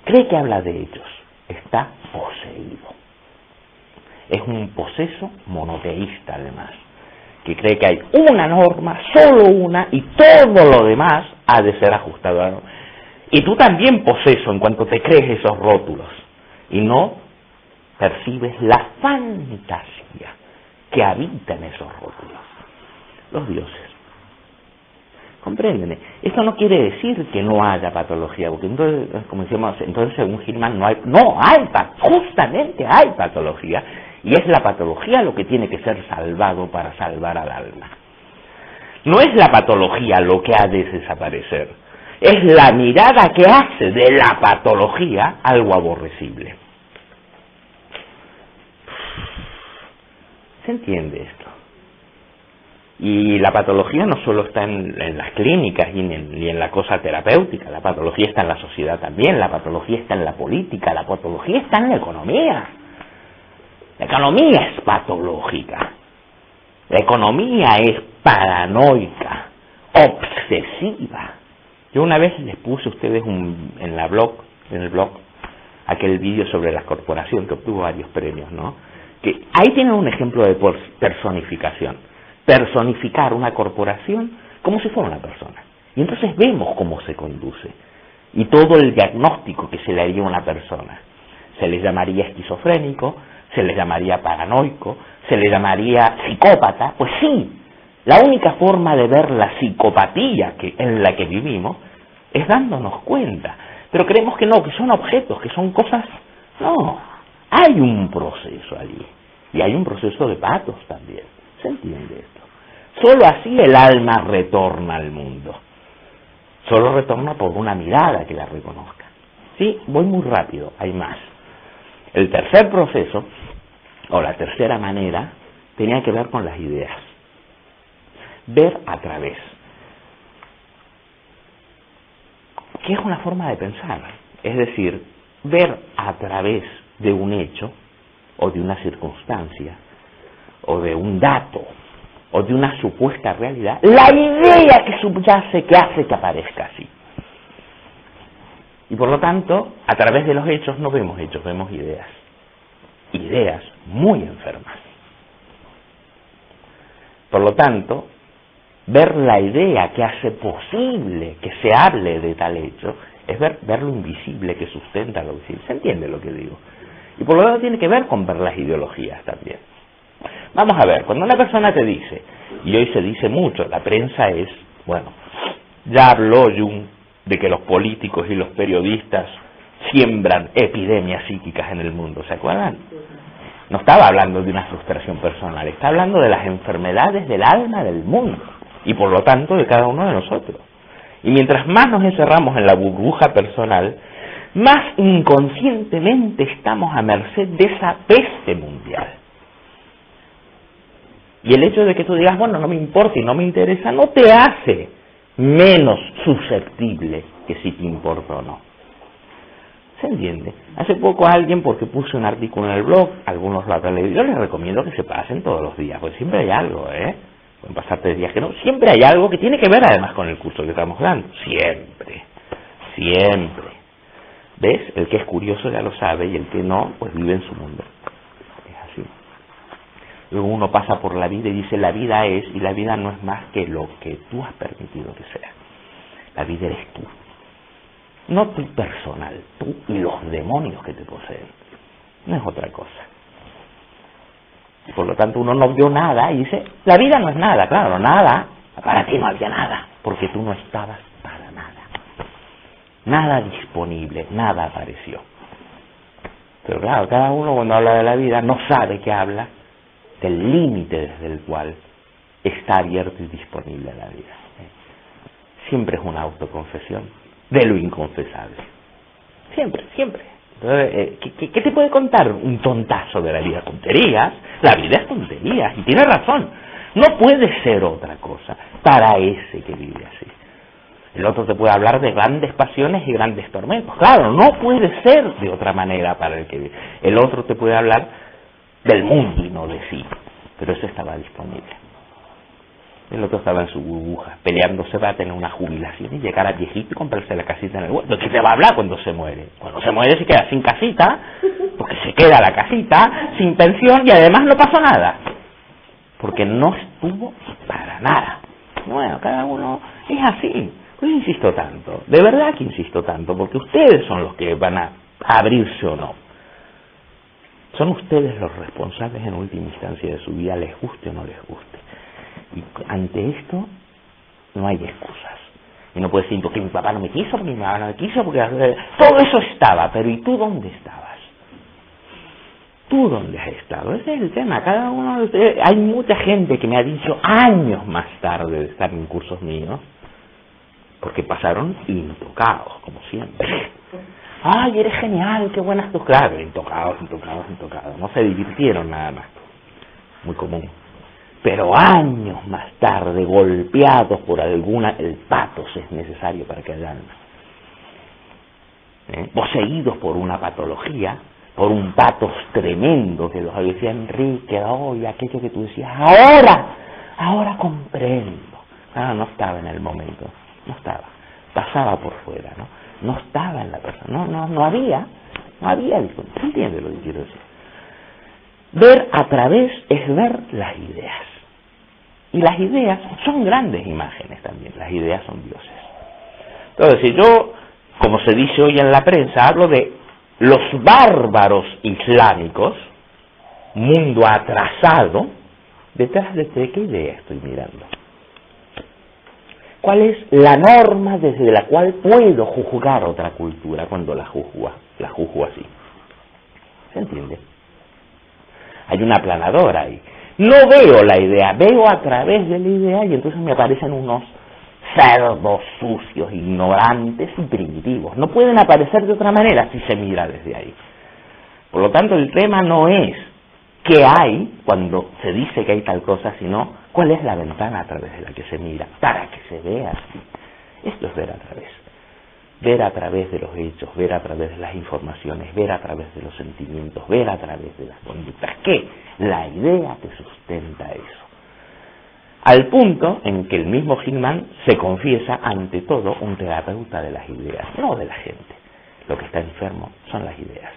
Cree que habla de ellos. Está poseído. Es un poseso monoteísta, además, que cree que hay una norma, solo una, y todo lo demás ha de ser ajustado a la norma. Y tú también poseso en cuanto te crees esos rótulos y no percibes la fantasía que habita en esos rótulos. Los dioses. ¿Comprenden? Esto no quiere decir que no haya patología, porque entonces, como decíamos, entonces según Hillman justamente hay patología, y es la patología lo que tiene que ser salvado para salvar al alma. No es la patología lo que ha de desaparecer, es la mirada que hace de la patología algo aborrecible. ¿Se entiende esto? Y la patología no solo está en las clínicas ni en la cosa terapéutica, la patología está en la sociedad también, la patología está en la política, la patología está en la economía. La economía es patológica, la economía es paranoica, obsesiva. Yo una vez les puse a ustedes en el blog, aquel vídeo sobre la corporación que obtuvo varios premios, ¿no? Que ahí tienen un ejemplo de personificación. Personificar una corporación como si fuera una persona. Y entonces vemos cómo se conduce. Y todo el diagnóstico que se le haría a una persona. Se le llamaría esquizofrénico, se le llamaría paranoico, se le llamaría psicópata. Pues sí, la única forma de ver la psicopatía en la que vivimos es dándonos cuenta. Pero creemos que no, que son objetos, que son cosas. No, hay un proceso allí. Y hay un proceso de patos también. ¿Se entiende esto? Solo así el alma retorna al mundo. Solo retorna por una mirada que la reconozca. Sí, voy muy rápido, hay más. El tercer proceso, o la tercera manera, tenía que ver con las ideas. Ver a través. Que es una forma de pensar. Es decir, ver a través de un hecho, o de una circunstancia, o de un dato, o de una supuesta realidad, la idea que subyace, que hace que aparezca así. Y por lo tanto, a través de los hechos no vemos hechos, vemos ideas. Ideas muy enfermas. Por lo tanto, ver la idea que hace posible que se hable de tal hecho es ver lo invisible que sustenta lo visible. ¿Se entiende lo que digo? Y por lo tanto tiene que ver con ver las ideologías también. Vamos a ver, cuando una persona te dice, y hoy se dice mucho, la prensa es, bueno, ya habló Jung de que los políticos y los periodistas siembran epidemias psíquicas en el mundo, ¿se acuerdan? No estaba hablando de una frustración personal, está hablando de las enfermedades del alma del mundo, y por lo tanto de cada uno de nosotros. Y mientras más nos encerramos en la burbuja personal, más inconscientemente estamos a merced de esa peste mundial. Y el hecho de que tú digas, bueno, no me importa y no me interesa, no te hace menos susceptible que si te importa o no. ¿Se entiende? Hace poco alguien, porque puse un artículo en el blog, algunos lo han leído, yo les recomiendo que se pasen todos los días, porque siempre hay algo, pueden pasar 3 días que no, siempre hay algo que tiene que ver además con el curso que estamos dando, siempre. ¿Ves? El que es curioso ya lo sabe y el que no, pues vive en su mundo. Es así. Luego uno pasa por la vida y dice, la vida es, y la vida no es más que lo que tú has permitido que sea. La vida eres tú. No tú personal, tú y los demonios que te poseen. No es otra cosa. Por lo tanto uno no vio nada y dice, la vida no es nada, claro, nada. Para ti no había nada, porque tú no estabas para nada. Nada disponible, nada apareció. Pero claro, cada uno cuando habla de la vida no sabe que habla del límite desde el cual está abierto y disponible la vida. Siempre es una autoconfesión de lo inconfesable. Siempre. Entonces, ¿qué te puede contar un tontazo de la vida? Tonterías. La vida es tonterías. Y tiene razón. No puede ser otra cosa para ese que vive así. El otro te puede hablar de grandes pasiones y grandes tormentos. Claro, no puede ser de otra manera para el que vive. El otro te puede hablar del mundo y no de sí. Pero eso estaba disponible. El otro estaba en su burbuja, peleándose para tener una jubilación y llegar a viejito y comprarse la casita en el huerto. ¿Qué te va a hablar cuando se muere? Cuando se muere se queda sin casita, porque se queda la casita, sin pensión y además no pasó nada. Porque no estuvo para nada. Bueno, cada uno es así. Pues insisto tanto, de verdad que insisto tanto, porque ustedes son los que van a abrirse o no. Son ustedes los responsables en última instancia de su vida, les guste o no les guste. Y ante esto no hay excusas. Y no puedes decir, porque mi papá no me quiso, porque mi mamá no me quiso, porque todo eso estaba, pero ¿y tú dónde estabas? ¿Tú dónde has estado? Ese es el tema. Cada uno de ustedes, hay mucha gente que me ha dicho años más tarde de estar en cursos míos, porque pasaron intocados, como siempre. ¡Ay, eres genial! ¡Qué buenas tus clases! Intocados. No se divirtieron nada más. Muy común. pero años más tarde, golpeados por el patos es necesario para que haya alma. Poseídos por una patología, por un patos tremendo que los decía Enrique, oye, aquello que tú decías, ahora comprendo. No estaba en el momento, no estaba, pasaba por fuera, no estaba en la persona, no había, ¿se entiende lo que quiero decir? Ver a través es ver las ideas, y las ideas son grandes imágenes también, las ideas son dioses. Entonces, si yo, como se dice hoy en la prensa, hablo de los bárbaros islámicos, mundo atrasado, detrás de qué idea estoy mirando. ¿Cuál es la norma desde la cual puedo juzgar otra cultura cuando la juzgo así? ¿Se entiende? Hay una aplanadora ahí. No veo la idea, veo a través de la idea y entonces me aparecen unos cerdos sucios, ignorantes y primitivos. No pueden aparecer de otra manera si se mira desde ahí. Por lo tanto, el tema no es qué hay cuando se dice que hay tal cosa, sino cuál es la ventana a través de la que se mira, para que se vea así. Esto es ver a través de los hechos, ver a través de las informaciones, ver a través de los sentimientos, ver a través de las conductas. ¿Qué? La idea que sustenta eso. Al punto en que el mismo Hillman se confiesa ante todo un terapeuta de las ideas, no de la gente. Lo que está enfermo son las ideas.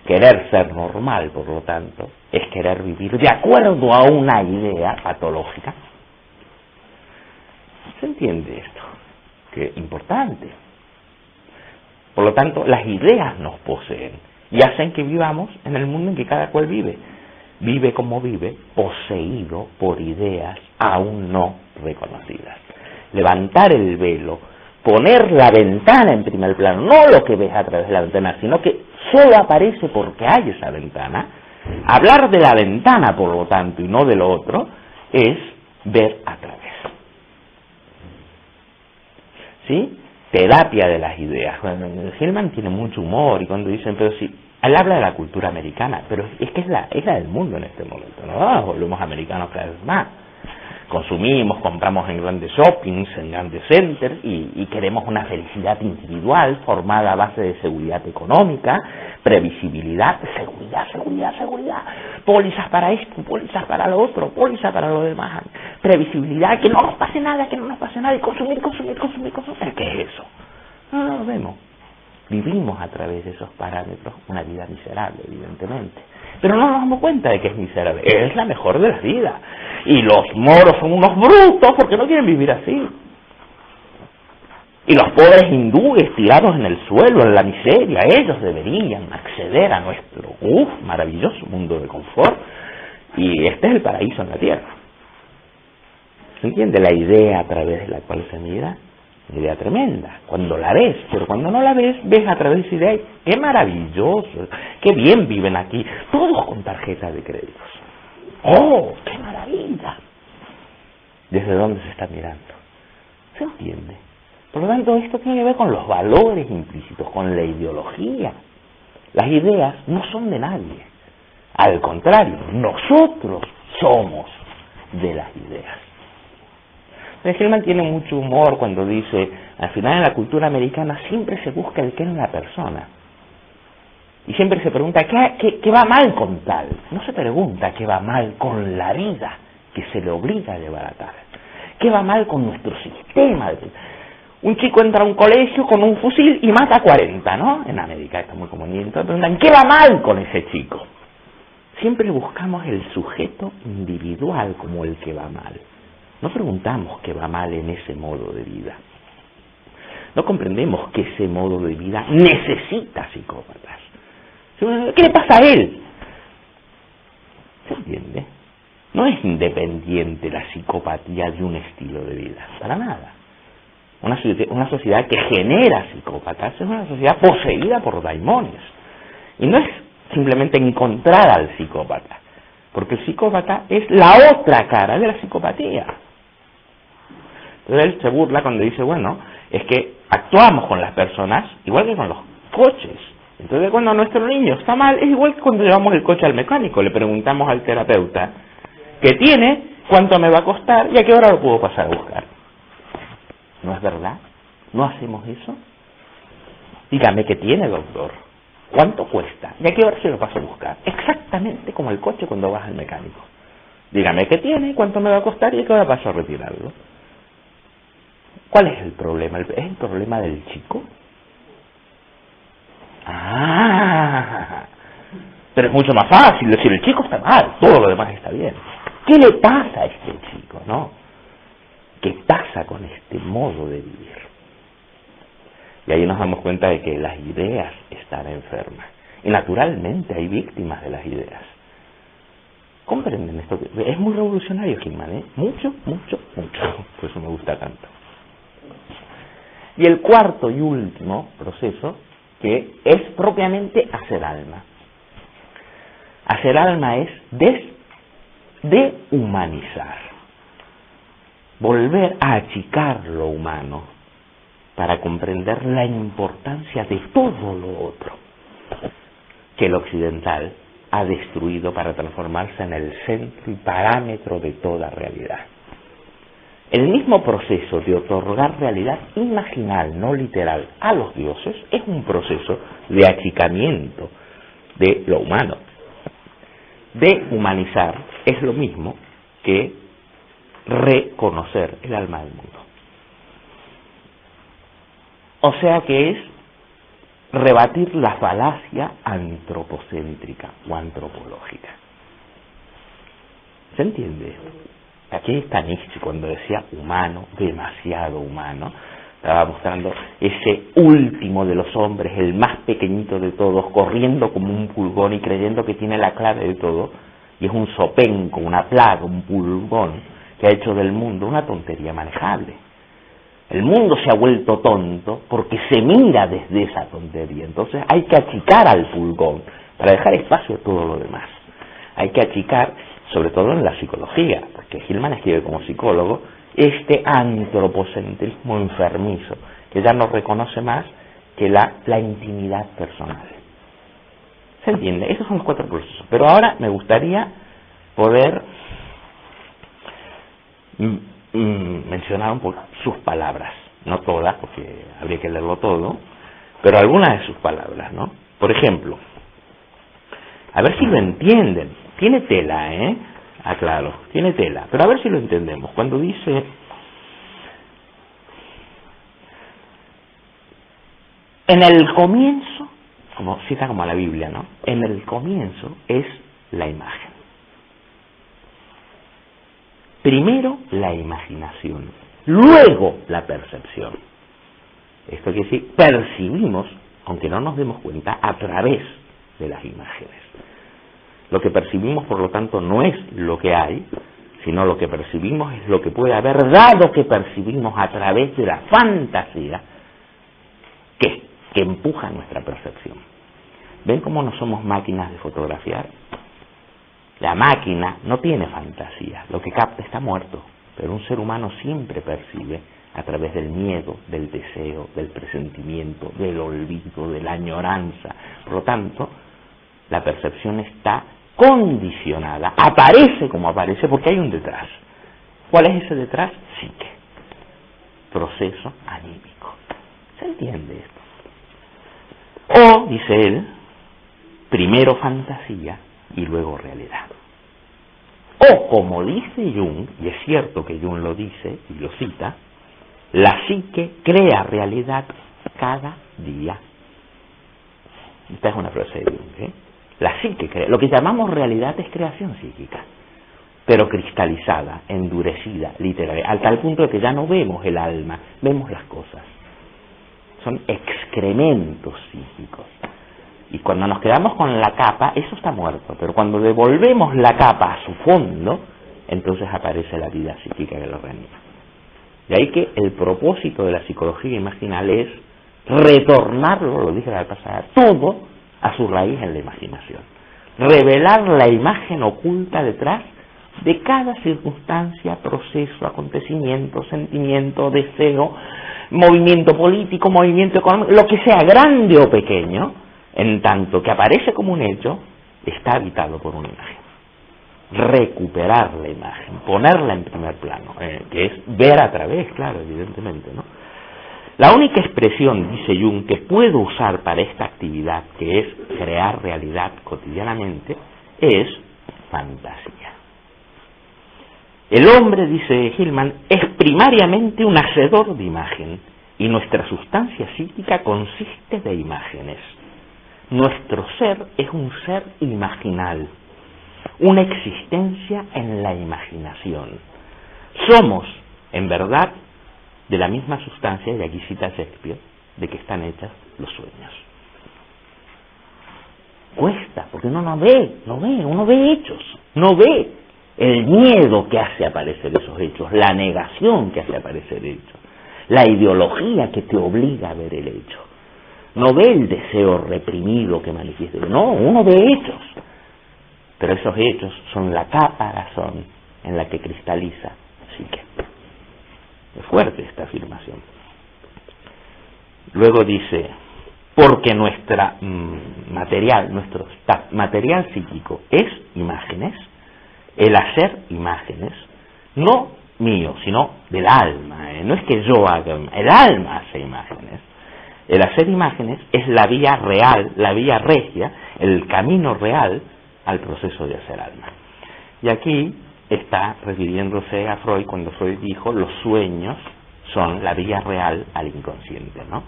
Querer ser normal, por lo tanto, es querer vivir de acuerdo a una idea patológica. ¿Se entiende esto? Que importante. Por lo tanto, las ideas nos poseen y hacen que vivamos en el mundo en que cada cual vive. Vive como vive, poseído por ideas aún no reconocidas. Levantar el velo, poner la ventana en primer plano, no lo que ves a través de la ventana, sino que solo aparece porque hay esa ventana. Hablar de la ventana, por lo tanto, y no de lo otro, es ver a través. ¿Sí? Terapia de las ideas. Bueno, Hillman tiene mucho humor y cuando dicen, pero sí, él habla de la cultura americana, pero es que es la del mundo en este momento, ¿no? Volvemos americanos cada vez más. Consumimos, compramos en grandes shoppings, en grandes centers y queremos una felicidad individual formada a base de seguridad económica, previsibilidad, seguridad, pólizas para esto, pólizas para lo otro, pólizas para lo demás, previsibilidad, que no nos pase nada y consumir. ¿Qué es eso? No lo vemos. Vivimos a través de esos parámetros una vida miserable, evidentemente. Pero no nos damos cuenta de que es miserable. Es la mejor de las vidas. Y los moros son unos brutos porque no quieren vivir así. Y los pobres hindúes tirados en el suelo, en la miseria, ellos deberían acceder a nuestro maravilloso mundo de confort. Y este es el paraíso en la tierra. ¿Se entiende la idea a través de la cual se mira? Una idea tremenda, cuando la ves, pero cuando no la ves, ves a través de ideas, qué maravilloso, qué bien viven aquí, todos con tarjetas de créditos. ¡Oh, qué maravilla! ¿Desde dónde se está mirando? ¿Se entiende? Por lo tanto, esto tiene que ver con los valores implícitos, con la ideología. Las ideas no son de nadie. Al contrario, nosotros somos de las ideas. Hillman tiene mucho humor cuando dice, al final en la cultura americana siempre se busca el qué en la persona. Y siempre se pregunta, ¿qué va mal con tal? No se pregunta qué va mal con la vida que se le obliga a llevar a tal. ¿Qué va mal con nuestro sistema? Un chico entra a un colegio con un fusil y mata a 40, ¿no? En América está muy común. Y entonces preguntan, ¿qué va mal con ese chico? Siempre buscamos el sujeto individual como el que va mal. No preguntamos qué va mal en ese modo de vida. No comprendemos que ese modo de vida necesita psicópatas. ¿Qué le pasa a él? ¿Se entiende? No es independiente la psicopatía de un estilo de vida, para nada. Una sociedad que genera psicópatas es una sociedad poseída por daimones. Y no es simplemente encontrar al psicópata, porque el psicópata es la otra cara de la psicopatía. Entonces él se burla cuando dice, bueno, es que actuamos con las personas igual que con los coches. Entonces cuando nuestro niño está mal, es igual que cuando llevamos el coche al mecánico, le preguntamos al terapeuta, ¿Qué tiene? ¿Cuánto me va a costar? ¿Y a qué hora lo puedo pasar a buscar? ¿No es verdad? ¿No hacemos eso? Dígame qué tiene, doctor. ¿Cuánto cuesta? ¿Y a qué hora se lo paso a buscar? Exactamente como el coche cuando vas al mecánico. Dígame qué tiene, cuánto me va a costar y a qué hora paso a retirarlo. ¿Cuál es el problema? ¿Es el problema del chico? Ah, pero es mucho más fácil decir el chico está mal, todo lo demás está bien. ¿Qué le pasa a este chico, no? ¿Qué pasa con este modo de vivir? Y ahí nos damos cuenta de que las ideas están enfermas. Y naturalmente hay víctimas de las ideas. ¿Comprenden esto? Es muy revolucionario, Gilman, ¿eh? Mucho. Por eso me gusta tanto. Y el cuarto y último proceso, que es propiamente hacer alma. Hacer alma es deshumanizar. Volver a achicar lo humano para comprender la importancia de todo lo otro que el occidental ha destruido para transformarse en el centro y parámetro de toda realidad. El mismo proceso de otorgar realidad imaginal, no literal, a los dioses es un proceso de achicamiento de lo humano. Deshumanizar es lo mismo que reconocer el alma del mundo. O sea que es rebatir la falacia antropocéntrica o antropológica. ¿Se entiende? Aquí está Nietzsche cuando decía humano, demasiado humano. Estaba mostrando ese último de los hombres, el más pequeñito de todos, corriendo como un pulgón y creyendo que tiene la clave de todo, y es un zopenco, una plaga, un pulgón, que ha hecho del mundo una tontería manejable. El mundo se ha vuelto tonto porque se mira desde esa tontería. Entonces hay que achicar al pulgón para dejar espacio a todo lo demás. Hay que achicar, sobre todo en la psicología, porque Gilman escribe como psicólogo, este antropocentrismo enfermizo, que ya no reconoce más que la intimidad personal. ¿Se entiende? Esos son los 4 procesos. Pero ahora me gustaría poder mencionar un poco sus palabras, no todas, porque habría que leerlo todo, pero algunas de sus palabras, ¿no? Por ejemplo, a ver si lo entienden. Tiene tela, ¿eh? Aclaro, tiene tela, pero a ver si lo entendemos. Cuando dice, en el comienzo, como cita como a la Biblia, ¿no? En el comienzo es la imagen. Primero la imaginación, luego la percepción. Esto quiere decir, percibimos, aunque no nos demos cuenta, a través de las imágenes. Lo que percibimos, por lo tanto, no es lo que hay, sino lo que percibimos es lo que puede haber, dado que percibimos a través de la fantasía que empuja nuestra percepción. ¿Ven cómo no somos máquinas de fotografiar? La máquina no tiene fantasía, lo que capta está muerto, pero un ser humano siempre percibe a través del miedo, del deseo, del presentimiento, del olvido, de la añoranza. Por lo tanto, la percepción está condicionada, aparece como aparece porque hay un detrás. ¿Cuál es ese detrás? Psique, proceso anímico. ¿Se entiende esto? O, dice él, primero fantasía y luego realidad. O, como dice Jung, y es cierto que Jung lo dice y lo cita, la psique crea realidad cada día. Esta es una frase de Jung, ¿eh? La psique crea. Lo que llamamos realidad es creación psíquica, pero cristalizada, endurecida, literaria, al tal punto de que ya no vemos el alma, vemos las cosas. Son excrementos psíquicos. Y cuando nos quedamos con la capa, eso está muerto. Pero cuando devolvemos la capa a su fondo, entonces aparece la vida psíquica que lo reanima. De ahí que el propósito de la psicología imaginal es retornarlo, lo dije la vez pasada, todo a su raíz en la imaginación. Revelar la imagen oculta detrás de cada circunstancia, proceso, acontecimiento, sentimiento, deseo, movimiento político, movimiento económico, lo que sea, grande o pequeño, en tanto que aparece como un hecho, está habitado por una imagen. recuperar la imagen, ponerla en primer plano, que es ver a través, claro, evidentemente, ¿no? La única expresión, dice Jung, que puedo usar para esta actividad, que es crear realidad cotidianamente, es fantasía. El hombre, dice Hillman, es primariamente un hacedor de imagen, y nuestra sustancia psíquica consiste de imágenes. Nuestro ser es un ser imaginal, una existencia en la imaginación. Somos, en verdad, de la misma sustancia, y aquí cita Shakespeare, de que están hechas los sueños. Cuesta, porque uno no ve, uno ve hechos, no ve el miedo que hace aparecer esos hechos, la negación que hace aparecer hechos, la ideología que te obliga a ver el hecho. No ve el deseo reprimido que manifiesta, no, uno ve hechos, pero esos hechos son la caparazón en la que cristaliza psique. Es fuerte esta afirmación. Luego dice, porque nuestro material psíquico es imágenes, el hacer imágenes, no mío, sino del alma, no es que yo haga, el alma hace imágenes. El hacer imágenes es la vía real, la vía regia, el camino real al proceso de hacer alma. Y aquí está refiriéndose a Freud cuando Freud dijo los sueños son la vía real al inconsciente, ¿no?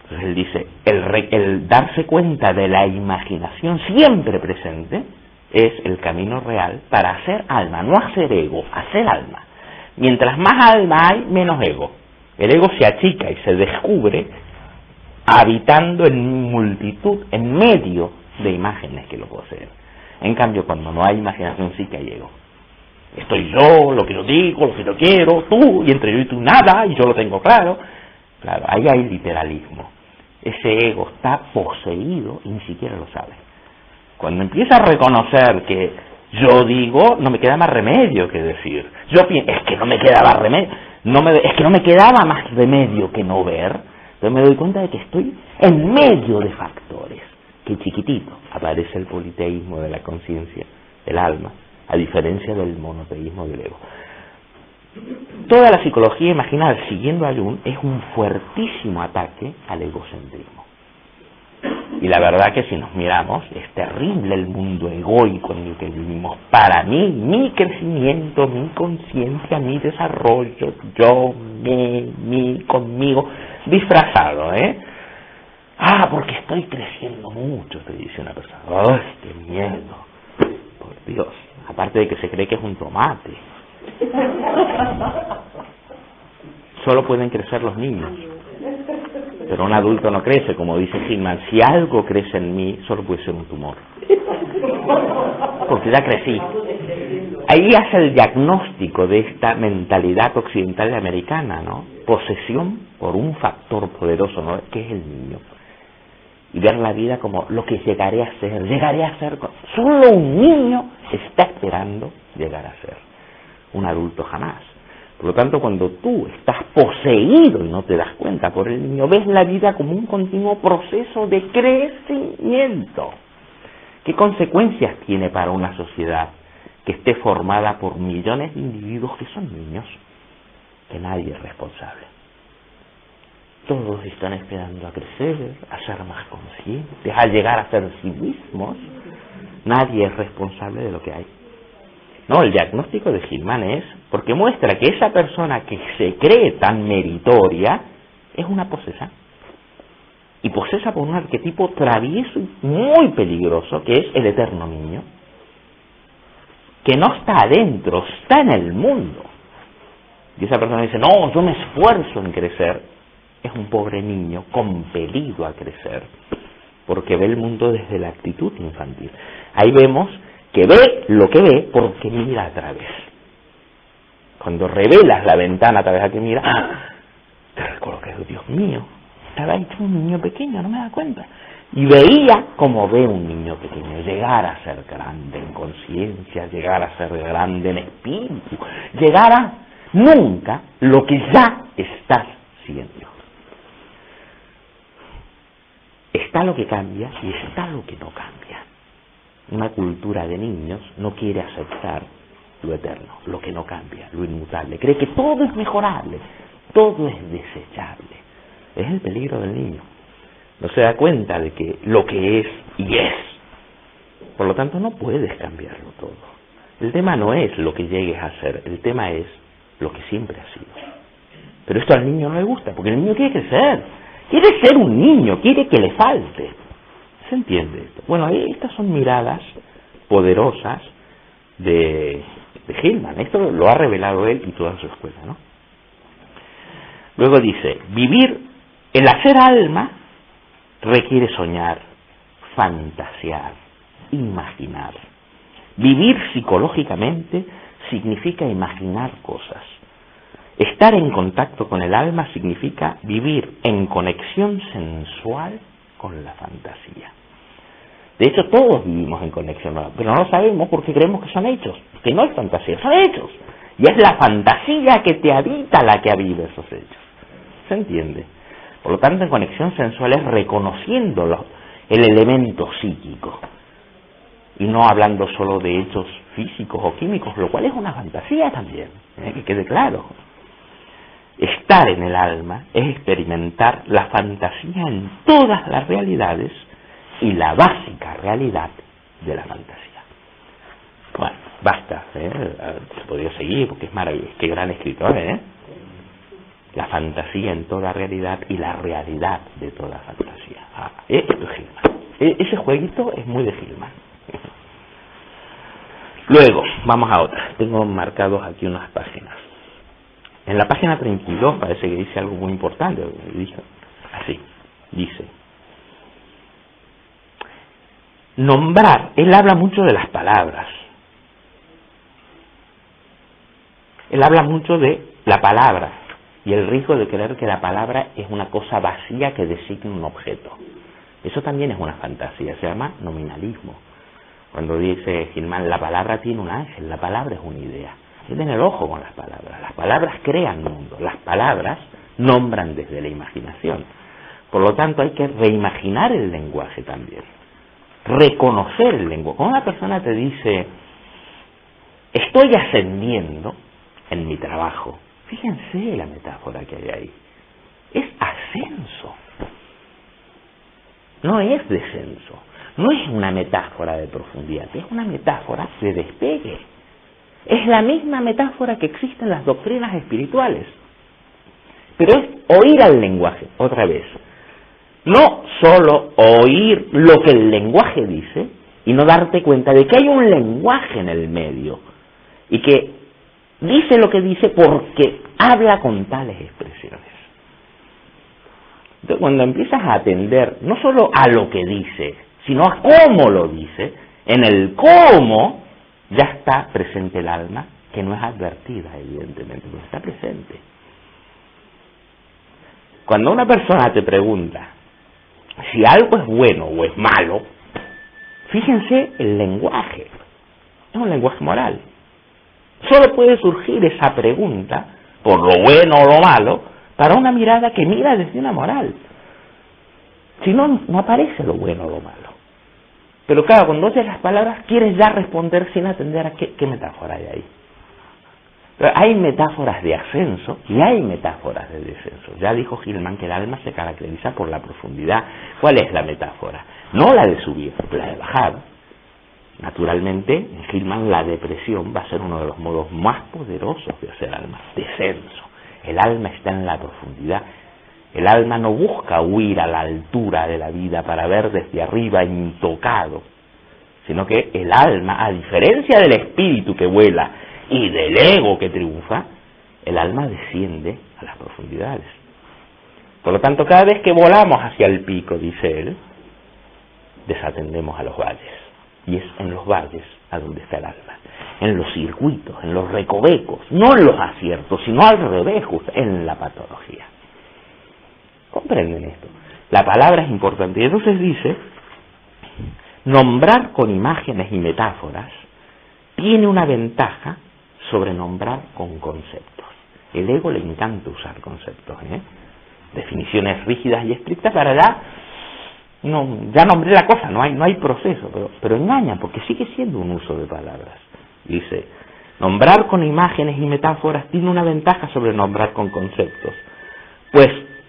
Entonces él dice, el darse cuenta de la imaginación siempre presente es el camino real para hacer alma, no hacer ego, hacer alma. Mientras más alma hay, menos ego. El ego se achica y se descubre habitando en multitud, en medio de imágenes que lo poseen. En cambio, cuando no hay imaginación, sí que hay ego. Estoy yo, lo que yo digo, lo que yo quiero, tú, y entre yo y tú nada, y yo lo tengo claro. Claro, ahí hay literalismo. Ese ego está poseído y ni siquiera lo sabe. Cuando empieza a reconocer que yo digo, no me queda más remedio que decir. Yo pienso, es que no me quedaba remedio, es que no me quedaba más remedio que no ver. Entonces me doy cuenta de que estoy en medio de factores. Que chiquitito aparece el politeísmo de la conciencia, del alma, a diferencia del monoteísmo del ego. Toda la psicología imaginal, siguiendo a Jung, es un fuertísimo ataque al egocentrismo. Y la verdad que si nos miramos, es terrible el mundo egoico en el que vivimos. Para mí, mi crecimiento, mi conciencia, mi desarrollo, yo, mi, conmigo, disfrazado, porque estoy creciendo mucho, te dice una persona. ¡Ay, qué miedo! Por Dios. Aparte de que se cree que es un tomate. Solo pueden crecer los niños. Pero un adulto no crece, como dice Hillman. Si algo crece en mí, solo puede ser un tumor. Porque ya crecí. Ahí hace el diagnóstico de esta mentalidad occidental y americana, ¿no? Posesión por un factor poderoso, ¿no? Que es el niño. Y ver la vida como lo que llegaré a ser. Solo un niño está esperando llegar a ser. Un adulto jamás. Por lo tanto, cuando tú estás poseído y no te das cuenta por el niño, ves la vida como un continuo proceso de crecimiento. ¿Qué consecuencias tiene para una sociedad que esté formada por millones de individuos que son niños? Que nadie es responsable. Todos están esperando a crecer, a ser más conscientes, a llegar a ser sí mismos. Nadie es responsable de lo que hay. No, el diagnóstico de Hillman es porque muestra que esa persona que se cree tan meritoria es una posesa. Y posesa por un arquetipo travieso y muy peligroso, que es el eterno niño, que no está adentro, está en el mundo. Y esa persona dice, no, yo me esfuerzo en crecer. Es un pobre niño compelido a crecer, porque ve el mundo desde la actitud infantil. Ahí vemos que ve lo que ve porque mira a través. Cuando revelas la ventana a través de la que mira, te recuerdo, Dios mío, estaba hecho un niño pequeño, no me da cuenta. Y veía como ve un niño pequeño, llegar a ser grande en conciencia, llegar a ser grande en espíritu, llegar a nunca lo que ya estás siendo. Está lo que cambia y está lo que no cambia. una cultura de niños, no quiere aceptar lo eterno, lo que no cambia, lo inmutable. Cree que todo es mejorable, todo es desechable. Es el peligro del niño. No se da cuenta de que lo que es y es. Por lo tanto, no puedes cambiarlo todo. El tema no es lo que llegues a ser, el tema es lo que siempre ha sido. Pero esto al niño no le gusta, porque el niño quiere crecer. Quiere ser un niño, quiere que le falte. ¿Se entiende esto? Bueno, estas son miradas poderosas de Hillman. Esto lo ha revelado él y toda su escuela, ¿no? Luego dice, el hacer alma requiere soñar, fantasear, imaginar. Vivir psicológicamente significa imaginar cosas. Estar en contacto con el alma significa vivir en conexión sensual con la fantasía. De hecho, todos vivimos en conexión, pero no lo sabemos porque creemos que son hechos, que no es fantasía, son hechos. Y es la fantasía que te habita la que aviva esos hechos. ¿Se entiende? Por lo tanto, en conexión sensual es reconociendo el elemento psíquico y no hablando solo de hechos físicos o químicos, lo cual es una fantasía también, que quede claro. Estar en el alma es experimentar la fantasía en todas las realidades y la básica realidad de la fantasía. Bueno, basta, se podría seguir porque es maravilloso, qué gran escritor, La fantasía en toda realidad y la realidad de toda fantasía. Esto es Hillman. Ese jueguito es muy de Hillman. Luego, vamos a otra. Tengo marcados aquí unas páginas. En la página 32 parece que dice algo muy importante. Así, dice. Nombrar. Él habla mucho de las palabras. Él habla mucho de la palabra y el riesgo de creer que la palabra es una cosa vacía que designa un objeto. Eso también es una fantasía, se llama nominalismo. Cuando dice Hillman, la palabra tiene un ángel, la palabra es una idea. Tienen el ojo con las palabras crean mundo, las palabras nombran desde la imaginación. Por lo tanto, hay que reimaginar el lenguaje también, reconocer el lenguaje. Cuando una persona te dice, estoy ascendiendo en mi trabajo, fíjense la metáfora que hay ahí, es ascenso, no es descenso, no es una metáfora de profundidad, es una metáfora de despegue. Es la misma metáfora que existe en las doctrinas espirituales. Pero es oír al lenguaje, otra vez. No solo oír lo que el lenguaje dice y no darte cuenta de que hay un lenguaje en el medio y que dice lo que dice porque habla con tales expresiones. Entonces, cuando empiezas a atender no solo a lo que dice, sino a cómo lo dice, en el cómo ya está presente el alma, que no es advertida, evidentemente, pero está presente. Cuando una persona te pregunta si algo es bueno o es malo, fíjense el lenguaje. Es un lenguaje moral. Solo puede surgir esa pregunta, por lo bueno o lo malo, para una mirada que mira desde una moral. Si no, no aparece lo bueno o lo malo. Pero claro, cuando oyes las palabras, quieres ya responder sin atender a qué metáfora hay ahí. Pero hay metáforas de ascenso y hay metáforas de descenso. Ya dijo Hillman que el alma se caracteriza por la profundidad. ¿Cuál es la metáfora? No la de subir, la de bajar. Naturalmente, en Hillman la depresión va a ser uno de los modos más poderosos de hacer alma. Descenso. El alma está en la profundidad. El alma no busca huir a la altura de la vida para ver desde arriba intocado, sino que el alma, a diferencia del espíritu que vuela y del ego que triunfa, el alma desciende a las profundidades. Por lo tanto, cada vez que volamos hacia el pico, dice él, desatendemos a los valles. Y es en los valles a donde está el alma, en los circuitos, en los recovecos, no en los aciertos, sino al revés, en la patología. ¿Comprenden esto? La palabra es importante. Y entonces dice, nombrar con imágenes y metáforas tiene una ventaja sobre nombrar con conceptos. El ego le encanta usar conceptos, definiciones rígidas y estrictas para No, ya nombré la cosa, no hay proceso, pero engaña, porque sigue siendo un uso de palabras. Dice, nombrar con imágenes y metáforas tiene una ventaja sobre nombrar con conceptos, pues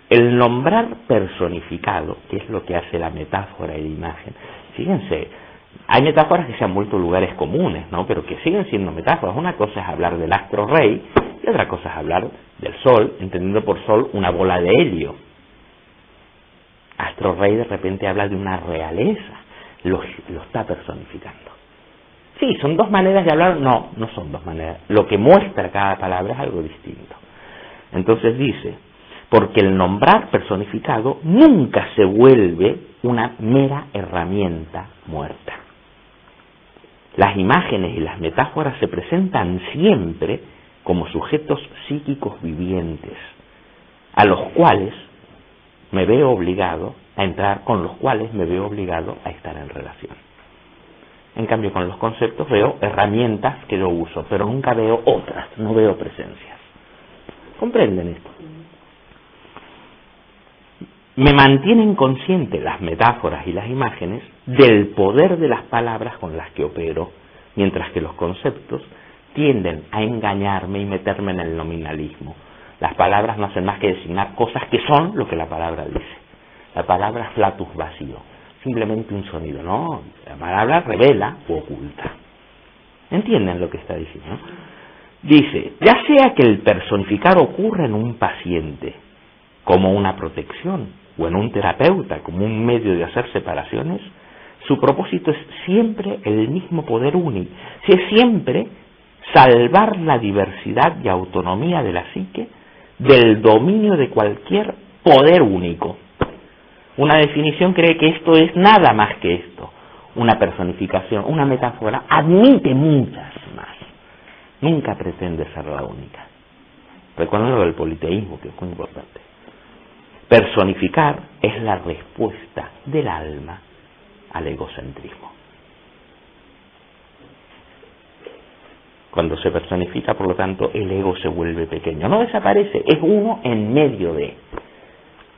el nombrar personificado, que es lo que hace la metáfora y la imagen, fíjense, hay metáforas que se han vuelto lugares comunes, ¿no? Pero que siguen siendo metáforas. Una cosa es hablar del astro rey y otra cosa es hablar del sol, entendiendo por sol una bola de helio. Astro rey de repente habla de una realeza, lo está personificando. Sí, son dos maneras de hablar, no son dos maneras. Lo que muestra cada palabra es algo distinto. Entonces dice, porque el nombrar personificado nunca se vuelve una mera herramienta muerta. Las imágenes y las metáforas se presentan siempre como sujetos psíquicos vivientes, a los cuales me veo obligado a entrar, con los cuales me veo obligado a estar en relación. En cambio, con los conceptos veo herramientas que yo uso, pero nunca veo otras, no veo presencias. ¿Comprenden esto? Me mantienen consciente las metáforas y las imágenes del poder de las palabras con las que opero, mientras que los conceptos tienden a engañarme y meterme en el nominalismo. Las palabras no hacen más que designar cosas que son lo que la palabra dice. La palabra es flatus vacío, simplemente un sonido, ¿no? La palabra revela o oculta. ¿Entienden lo que está diciendo? Dice, ya sea que el personificar ocurra en un paciente como una protección, o en un terapeuta como un medio de hacer separaciones, su propósito es siempre el mismo poder único, es siempre salvar la diversidad y autonomía de la psique del dominio de cualquier poder único. Una definición cree que esto es nada más que esto. Una personificación, una metáfora, admite muchas más. Nunca pretende ser la única. Recuerden lo del politeísmo, que es muy importante. Personificar es la respuesta del alma al egocentrismo. Cuando se personifica, por lo tanto, el ego se vuelve pequeño. No desaparece, es uno en medio de.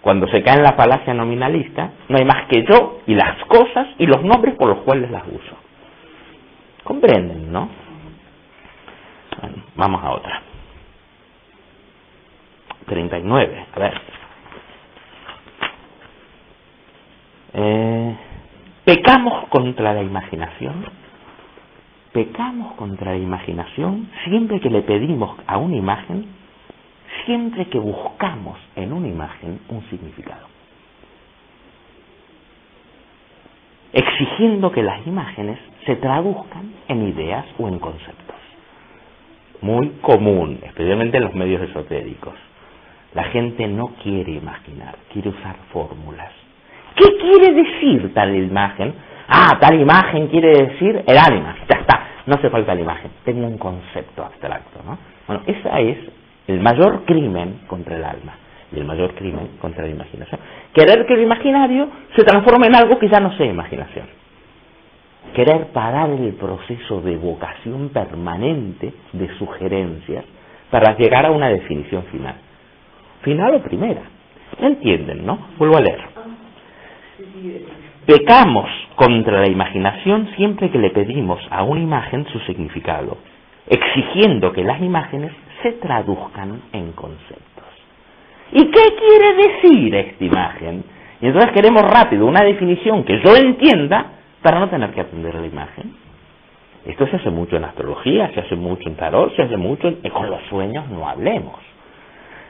Cuando se cae en la falacia nominalista, no hay más que yo y las cosas y los nombres por los cuales las uso. ¿Comprenden, no? Bueno, vamos a otra. 39, a ver. Pecamos contra la imaginación. Pecamos contra la imaginación siempre que le pedimos a una imagen, siempre que buscamos en una imagen un significado, exigiendo que las imágenes se traduzcan en ideas o en conceptos. Muy común, especialmente en los medios esotéricos. La gente no quiere imaginar, quiere usar fórmulas. ¿Qué quiere decir tal imagen? Tal imagen quiere decir el ánima. Ya está, no hace falta la imagen. Tengo un concepto abstracto, ¿no? Bueno, ese es el mayor crimen contra el alma y el mayor crimen contra la imaginación. Querer que el imaginario se transforme en algo que ya no sea imaginación. Querer parar el proceso de evocación permanente de sugerencias para llegar a una definición final. Final o primera. ¿Entienden, no? Vuelvo a leer. Pecamos contra la imaginación siempre que le pedimos a una imagen su significado, exigiendo que las imágenes se traduzcan en conceptos. ¿Y qué quiere decir esta imagen? Y entonces queremos rápido una definición que yo entienda para no tener que aprender la imagen. Esto se hace mucho en astrología, se hace mucho en tarot, se hace mucho con los sueños, no hablemos.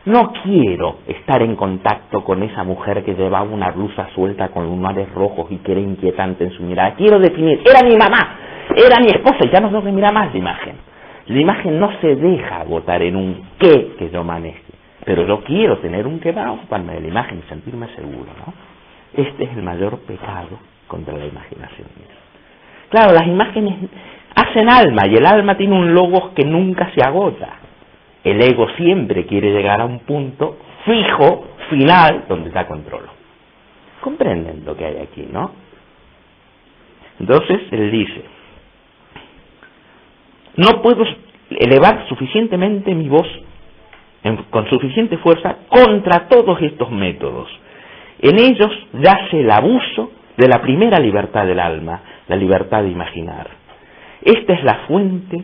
No quiero estar en contacto con esa mujer que llevaba una blusa suelta con lunares rojos y que era inquietante en su mirada. Quiero definir, era mi mamá, era mi esposa, y ya no tengo que mirar más la imagen. La imagen no se deja agotar en un qué que yo maneje, pero yo quiero tener un qué para ocuparme de la imagen y sentirme seguro, ¿no? Este es el mayor pecado contra la imaginación. Claro, las imágenes hacen alma y el alma tiene un logos que nunca se agota. El ego siempre quiere llegar a un punto fijo, final, donde ya controlo. ¿Comprenden lo que hay aquí, no? Entonces, él dice, no puedo elevar suficientemente mi voz con suficiente fuerza contra todos estos métodos. En ellos yace el abuso de la primera libertad del alma, la libertad de imaginar. Esta es la fuente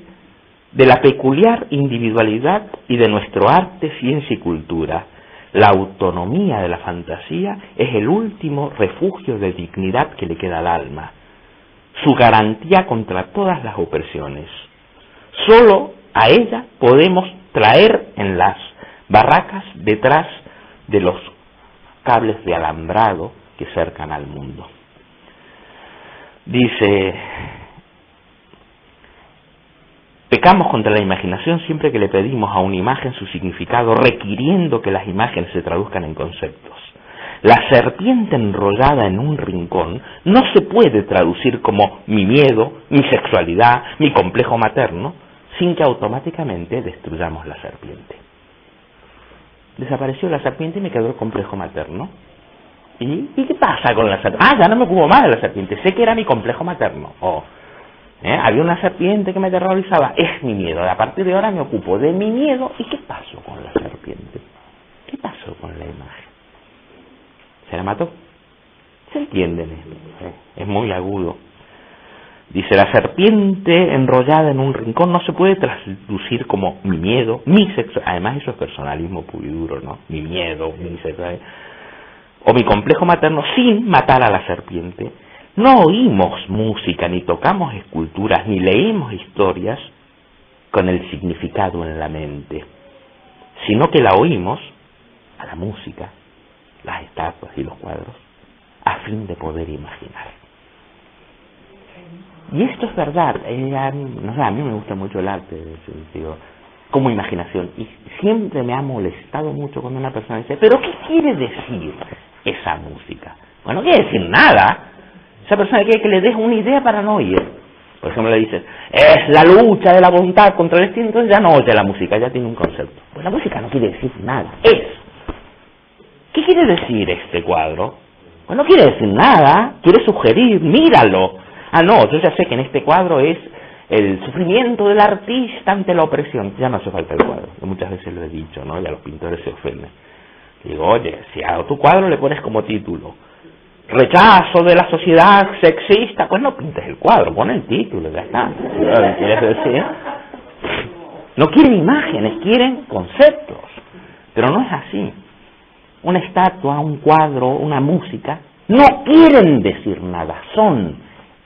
de la peculiar individualidad y de nuestro arte, ciencia y cultura. La autonomía de la fantasía es el último refugio de dignidad que le queda al alma, su garantía contra todas las opresiones. Solo a ella podemos traer en las barracas detrás de los cables de alambrado que cercan al mundo. Dice: pecamos contra la imaginación siempre que le pedimos a una imagen su significado, requiriendo que las imágenes se traduzcan en conceptos. La serpiente enrollada en un rincón no se puede traducir como mi miedo, mi sexualidad, mi complejo materno, sin que automáticamente destruyamos la serpiente. Desapareció la serpiente y me quedó el complejo materno. ¿Y qué pasa con la serpiente? Ya no me ocupo más de la serpiente, sé que era mi complejo materno. Había una serpiente que me aterrorizaba, es mi miedo. A partir de ahora me ocupo de mi miedo. ¿Y qué pasó con la serpiente? ¿Qué pasó con la imagen? ¿Se la mató? ¿Se entienden esto? Es muy agudo. Dice: la serpiente enrollada en un rincón no se puede traducir como mi miedo, mi sexo. Además eso es personalismo puro y duro, ¿no? Mi miedo, mi sexo, o mi complejo materno, sin matar a la serpiente. No oímos música, ni tocamos esculturas, ni leemos historias con el significado en la mente, sino que la oímos, a la música, las estatuas y los cuadros, a fin de poder imaginar. Y esto es verdad. A mí me gusta mucho el arte, como imaginación, y siempre me ha molestado mucho cuando una persona dice: ¿pero qué quiere decir esa música? Bueno, no quiere decir nada. Esa persona quiere que le des una idea para no oír. Por ejemplo, le dices: es la lucha de la voluntad contra el destino, entonces ya no oye la música, ya tiene un concepto. Pues la música no quiere decir nada, es. ¿Qué quiere decir este cuadro? Pues no quiere decir nada, quiere sugerir, míralo. No, yo ya sé que en este cuadro es el sufrimiento del artista ante la opresión. Ya no hace falta el cuadro, muchas veces lo he dicho, ¿no? Y a los pintores se ofenden. Digo: oye, si a tu cuadro le pones como título rechazo de la sociedad sexista, pues no pintes el cuadro, pon el título, ya está. ¿Quieres decir? No quieren imágenes, quieren conceptos. Pero no es así. Una estatua, un cuadro, una música, no quieren decir nada,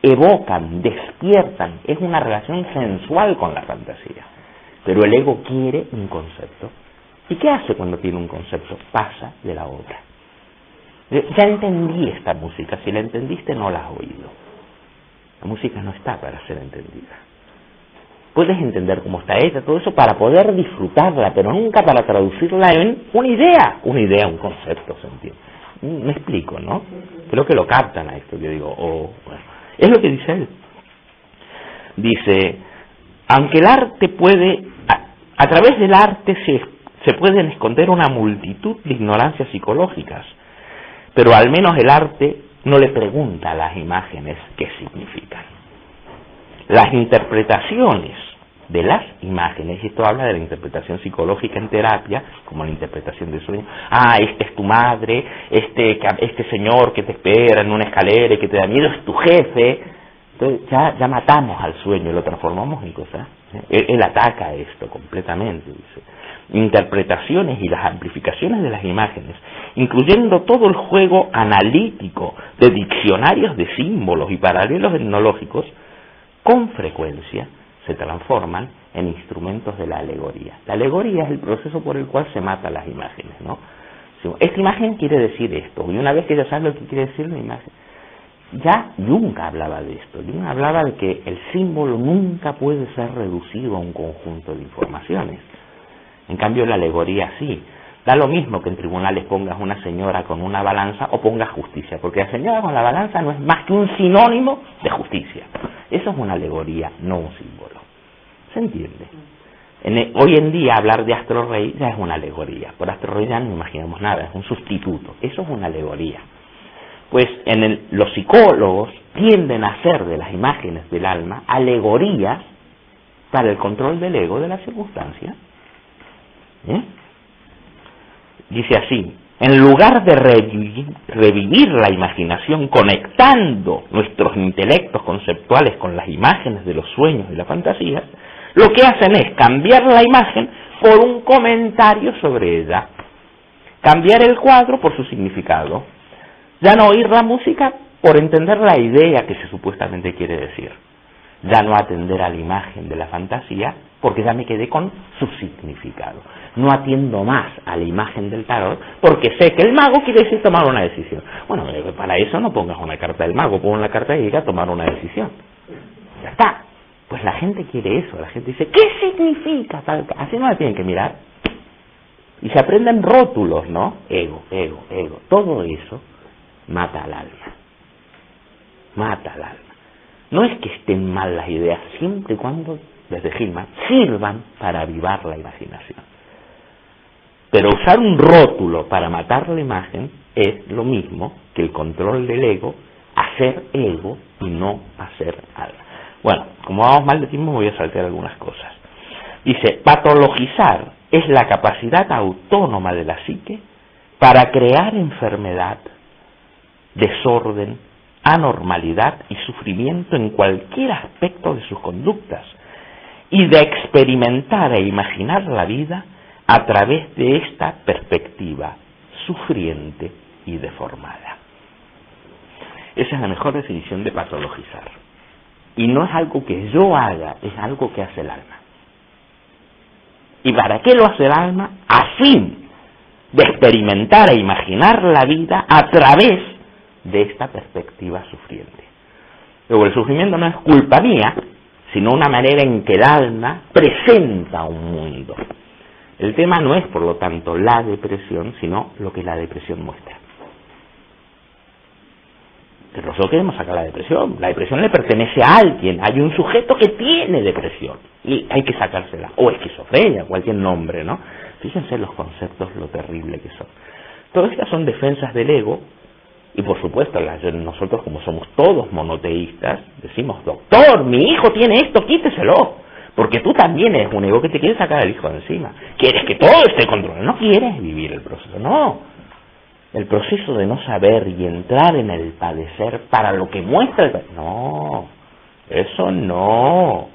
evocan, despiertan, es una relación sensual con la fantasía. Pero el ego quiere un concepto. ¿Y qué hace cuando tiene un concepto? Pasa de la obra. Ya entendí esta música, si la entendiste no la has oído. La música no está para ser entendida. Puedes entender cómo está hecha, todo eso para poder disfrutarla, pero nunca para traducirla en una idea, un concepto, ¿se entiende? Me explico, ¿no? Creo que lo captan a esto, yo digo, bueno. Es lo que dice él. Dice: aunque el arte puede, a través del arte se pueden esconder una multitud de ignorancias psicológicas, pero al menos el arte no le pregunta a las imágenes qué significan. Las interpretaciones de las imágenes, y esto habla de la interpretación psicológica en terapia, como la interpretación del sueño. Esta es tu madre, este señor que te espera en una escalera y que te da miedo es tu jefe. Entonces ya matamos al sueño y lo transformamos en cosas. Él ataca esto completamente, dice. Interpretaciones y las amplificaciones de las imágenes, incluyendo todo el juego analítico de diccionarios de símbolos y paralelos etnológicos, con frecuencia se transforman en instrumentos de la alegoría. La alegoría es el proceso por el cual se matan las imágenes, ¿no? Esta imagen quiere decir esto, y una vez que ya sabes lo que quiere decir la imagen, ya Jung hablaba de esto. Jung hablaba de que el símbolo nunca puede ser reducido a un conjunto de informaciones. En cambio la alegoría sí. Da lo mismo que en tribunales pongas una señora con una balanza o pongas justicia, porque la señora con la balanza no es más que un sinónimo de justicia. Eso es una alegoría, no un símbolo. ¿Se entiende? Hoy en día hablar de Astro Rey ya es una alegoría. Por Astro Rey ya no imaginamos nada, es un sustituto. Eso es una alegoría. Pues los psicólogos tienden a hacer de las imágenes del alma alegorías para el control del ego de la circunstancia. Dice así: en lugar de revivir la imaginación conectando nuestros intelectos conceptuales con las imágenes de los sueños y la fantasía, lo que hacen es cambiar la imagen por un comentario sobre ella, cambiar el cuadro por su significado, ya no oír la música por entender la idea que se supuestamente quiere decir, ya no atender a la imagen de la fantasía porque ya me quedé con su significado, no atiendo más a la imagen del tarot porque sé que el mago quiere decir tomar una decisión. Bueno, para eso no pongas una carta del mago, pon una carta y diga tomar una decisión, ya está. Pues la gente quiere eso, la gente dice, ¿qué significa tal? Así no la tienen que mirar. Y se aprenden rótulos, ¿no? Ego, ego, ego. Todo eso mata al alma. Mata al alma. No es que estén mal las ideas, siempre y cuando, desde Hillman, sirvan para avivar la imaginación. Pero usar un rótulo para matar la imagen es lo mismo que el control del ego, hacer ego y no hacer alma. Bueno, como vamos mal de tiempo, voy a saltear algunas cosas. Dice, patologizar es la capacidad autónoma de la psique para crear enfermedad, desorden, anormalidad y sufrimiento en cualquier aspecto de sus conductas y de experimentar e imaginar la vida a través de esta perspectiva sufriente y deformada. Esa es la mejor definición de patologizar. Y no es algo que yo haga, es algo que hace el alma. ¿Y para qué lo hace el alma? A fin de experimentar e imaginar la vida a través de esta perspectiva sufriente. Luego, el sufrimiento no es culpa mía, sino una manera en que el alma presenta un mundo. El tema no es, por lo tanto, la depresión, sino lo que la depresión muestra. Pero nosotros queremos sacar la depresión. La depresión le pertenece a alguien. Hay un sujeto que tiene depresión y hay que sacársela. O esquizofrenia, cualquier nombre, ¿no? Fíjense los conceptos, lo terrible que son. Todas estas son defensas del ego. Y por supuesto, nosotros como somos todos monoteístas, decimos, doctor, mi hijo tiene esto, quíteselo. Porque tú también eres un ego que te quiere sacar al hijo de encima. Quieres que todo esté controlado. No quieres vivir el proceso, no. El proceso de no saber y entrar en el padecer para lo que muestra el padecer. No, eso no.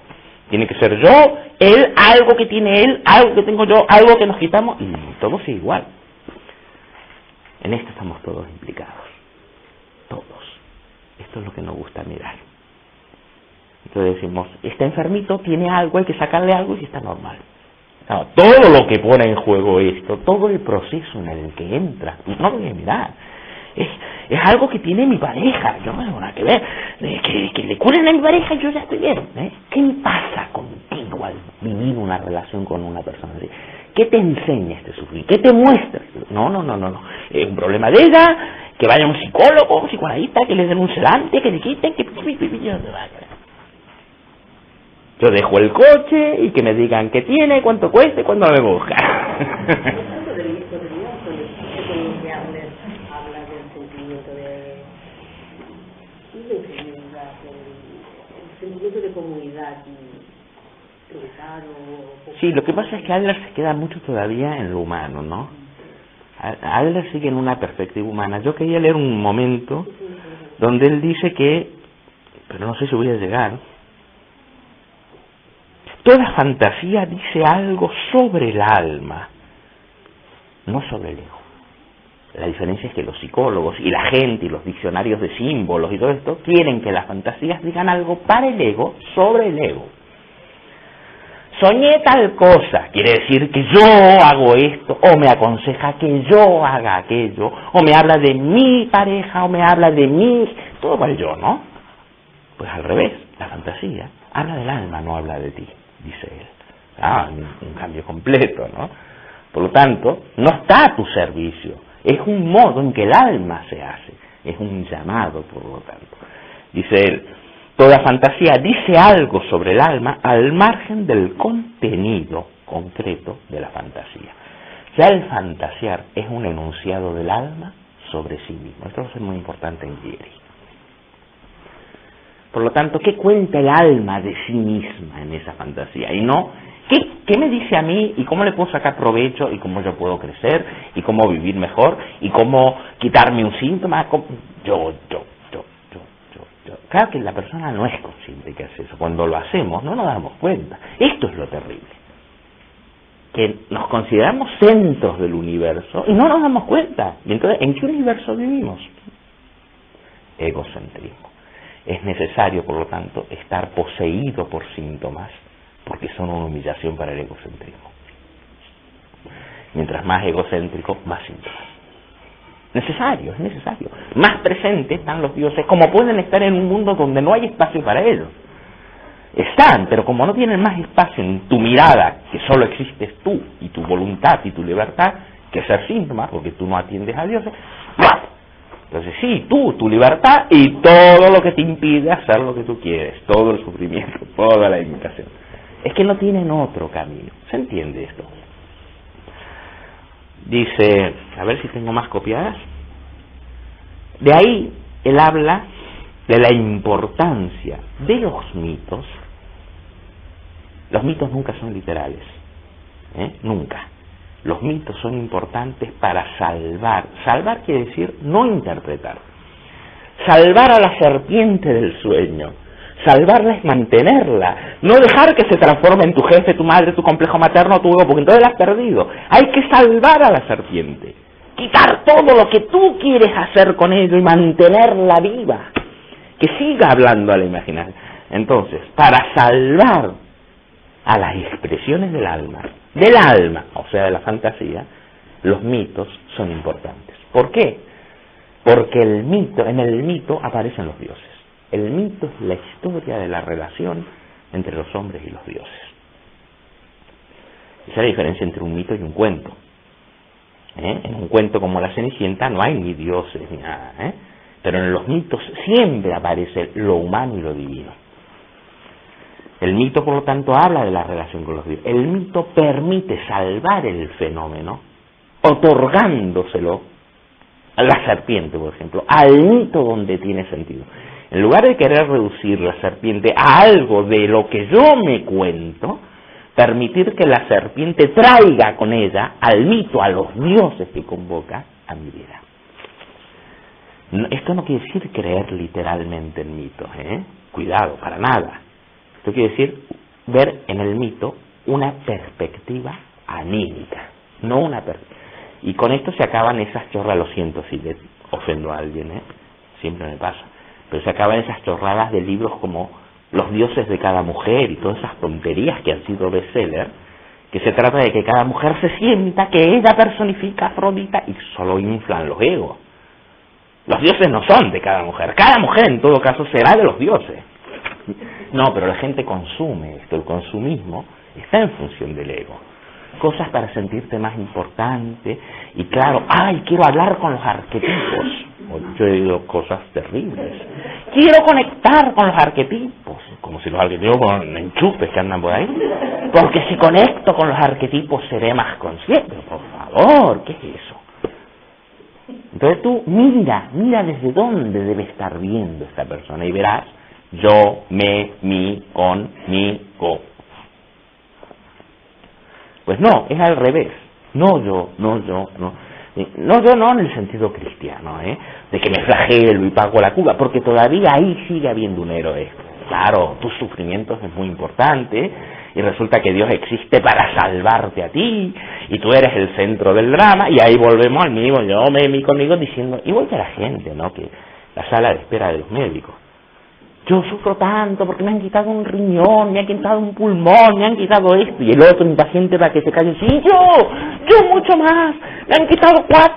Tiene que ser yo, él, algo que tiene él, algo que tengo yo, algo que nos quitamos, y todo sigue igual. En esto estamos todos implicados. Todos. Esto es lo que nos gusta mirar. Entonces decimos, está enfermito, tiene algo, hay que sacarle algo y está normal. No, todo lo que pone en juego esto, todo el proceso en el que entra, no lo voy a mirar. Es algo que tiene mi pareja, yo no tengo nada que ver. Que le curen a mi pareja, yo ya estoy bien. ¿Qué me pasa contigo al vivir una relación con una persona así? ¿Qué te enseña este sufrir? ¿Qué te muestra? No. Es un problema de ella, que vaya a un psicólogo, un psicoanalista, que le den un sedante, que le quiten, que... Yo dejo el coche y que me digan qué tiene, cuánto cuesta y cuándo me busca. Habla del sentimiento de el sentimiento de comunidad y tributario. Sí, lo que pasa es que Adler se queda mucho todavía en lo humano, ¿no? Adler sigue en una perspectiva humana. Yo quería leer un momento donde él dice que, pero no sé si voy a llegar, toda fantasía dice algo sobre el alma, no sobre el ego. La diferencia es que los psicólogos y la gente y los diccionarios de símbolos y todo esto quieren que las fantasías digan algo para el ego sobre el ego. Soñé tal cosa, quiere decir que yo hago esto, o me aconseja que yo haga aquello, o me habla de mi pareja, o me habla de mí, todo para el yo, ¿no? Pues al revés, la fantasía habla del alma, no habla de ti, dice él. Un cambio completo, ¿no? Por lo tanto, no está a tu servicio, es un modo en que el alma se hace, es un llamado, por lo tanto. Dice él, toda fantasía dice algo sobre el alma al margen del contenido concreto de la fantasía. Ya el fantasear es un enunciado del alma sobre sí mismo. Esto va a ser muy importante en Vieri. Por lo tanto, ¿qué cuenta el alma de sí misma en esa fantasía? Y no ¿Qué me dice a mí y cómo le puedo sacar provecho y cómo yo puedo crecer y cómo vivir mejor y cómo quitarme un síntoma? Yo. Claro que la persona no es consciente que hace eso. Cuando lo hacemos no nos damos cuenta. Esto es lo terrible. Que nos consideramos centros del universo y no nos damos cuenta. Y entonces, ¿en qué universo vivimos? Egocentrismo. Es necesario, por lo tanto, estar poseído por síntomas, porque son una humillación para el egocentrismo. Mientras más egocéntrico, más síntomas. Es necesario. Más presentes están los dioses, como pueden estar en un mundo donde no hay espacio para ellos. Están, pero como no tienen más espacio en tu mirada, que solo existes tú, y tu voluntad y tu libertad, que ser síntomas, porque tú no atiendes a dioses, entonces sí, tu libertad y todo lo que te impide hacer lo que tú quieres, todo el sufrimiento, toda la limitación. Es que no tienen otro camino. ¿Se entiende esto? Dice, a ver si tengo más copiadas. De ahí él habla de la importancia de los mitos. Los mitos nunca son literales, nunca. Los mitos son importantes para salvar. Salvar quiere decir no interpretar. Salvar a la serpiente del sueño. Salvarla es mantenerla, no dejar que se transforme en tu jefe, tu madre, tu complejo materno, tu ego, porque entonces la has perdido. Hay que salvar a la serpiente, quitar todo lo que tú quieres hacer con ello y mantenerla viva, que siga hablando a la imaginación. Entonces, para salvar a las expresiones del alma, o sea, de la fantasía, los mitos son importantes. ¿Por qué? Porque en el mito aparecen los dioses. El mito es la historia de la relación entre los hombres y los dioses. Esa es la diferencia entre un mito y un cuento. En un cuento como La Cenicienta no hay ni dioses ni nada, pero en los mitos siempre aparece lo humano y lo divino. El mito, por lo tanto, habla de la relación con los dioses. El mito permite salvar el fenómeno otorgándoselo a la serpiente, por ejemplo, al mito donde tiene sentido. En lugar de querer reducir la serpiente a algo de lo que yo me cuento, permitir que la serpiente traiga con ella al mito, a los dioses que convoca a mi vida. Esto no quiere decir creer literalmente en mitos, cuidado, para nada. Esto quiere decir ver en el mito una perspectiva anímica, no una y con esto se acaban esas chorras, lo siento si le ofendo a alguien, siempre me pasa. Pero se acaban esas chorradas de libros como Los dioses de cada mujer y todas esas tonterías que han sido bestseller, que se trata de que cada mujer se sienta que ella personifica a Afrodita y solo inflan los egos. Los dioses no son de cada mujer en todo caso será de los dioses. No, pero la gente consume esto, el consumismo está en función del ego. Cosas para sentirte más importante y claro, quiero hablar con los arquetipos. Yo he oído cosas terribles. Quiero conectar con los arquetipos, como si los arquetipos con enchufes que andan por ahí. Porque si conecto con los arquetipos seré más consciente. Por favor, ¿qué es eso? Entonces tú mira desde dónde debe estar viendo esta persona y verás yo, me, mi, con, mi, go. Pues no, es al revés. No yo en el sentido cristiano, de que me flagelo y pago la cuba, porque todavía ahí sigue habiendo un héroe. Claro, tus sufrimientos es muy importante, y resulta que Dios existe para salvarte a ti, y tú eres el centro del drama, y ahí volvemos al mismo, yo, me, conmigo, diciendo, igual que la gente, que la sala de espera de los médicos. Yo sufro tanto porque me han quitado un riñón, me han quitado un pulmón, me han quitado esto. Y el otro impaciente para que se calle. Sí, yo mucho más. Me han quitado las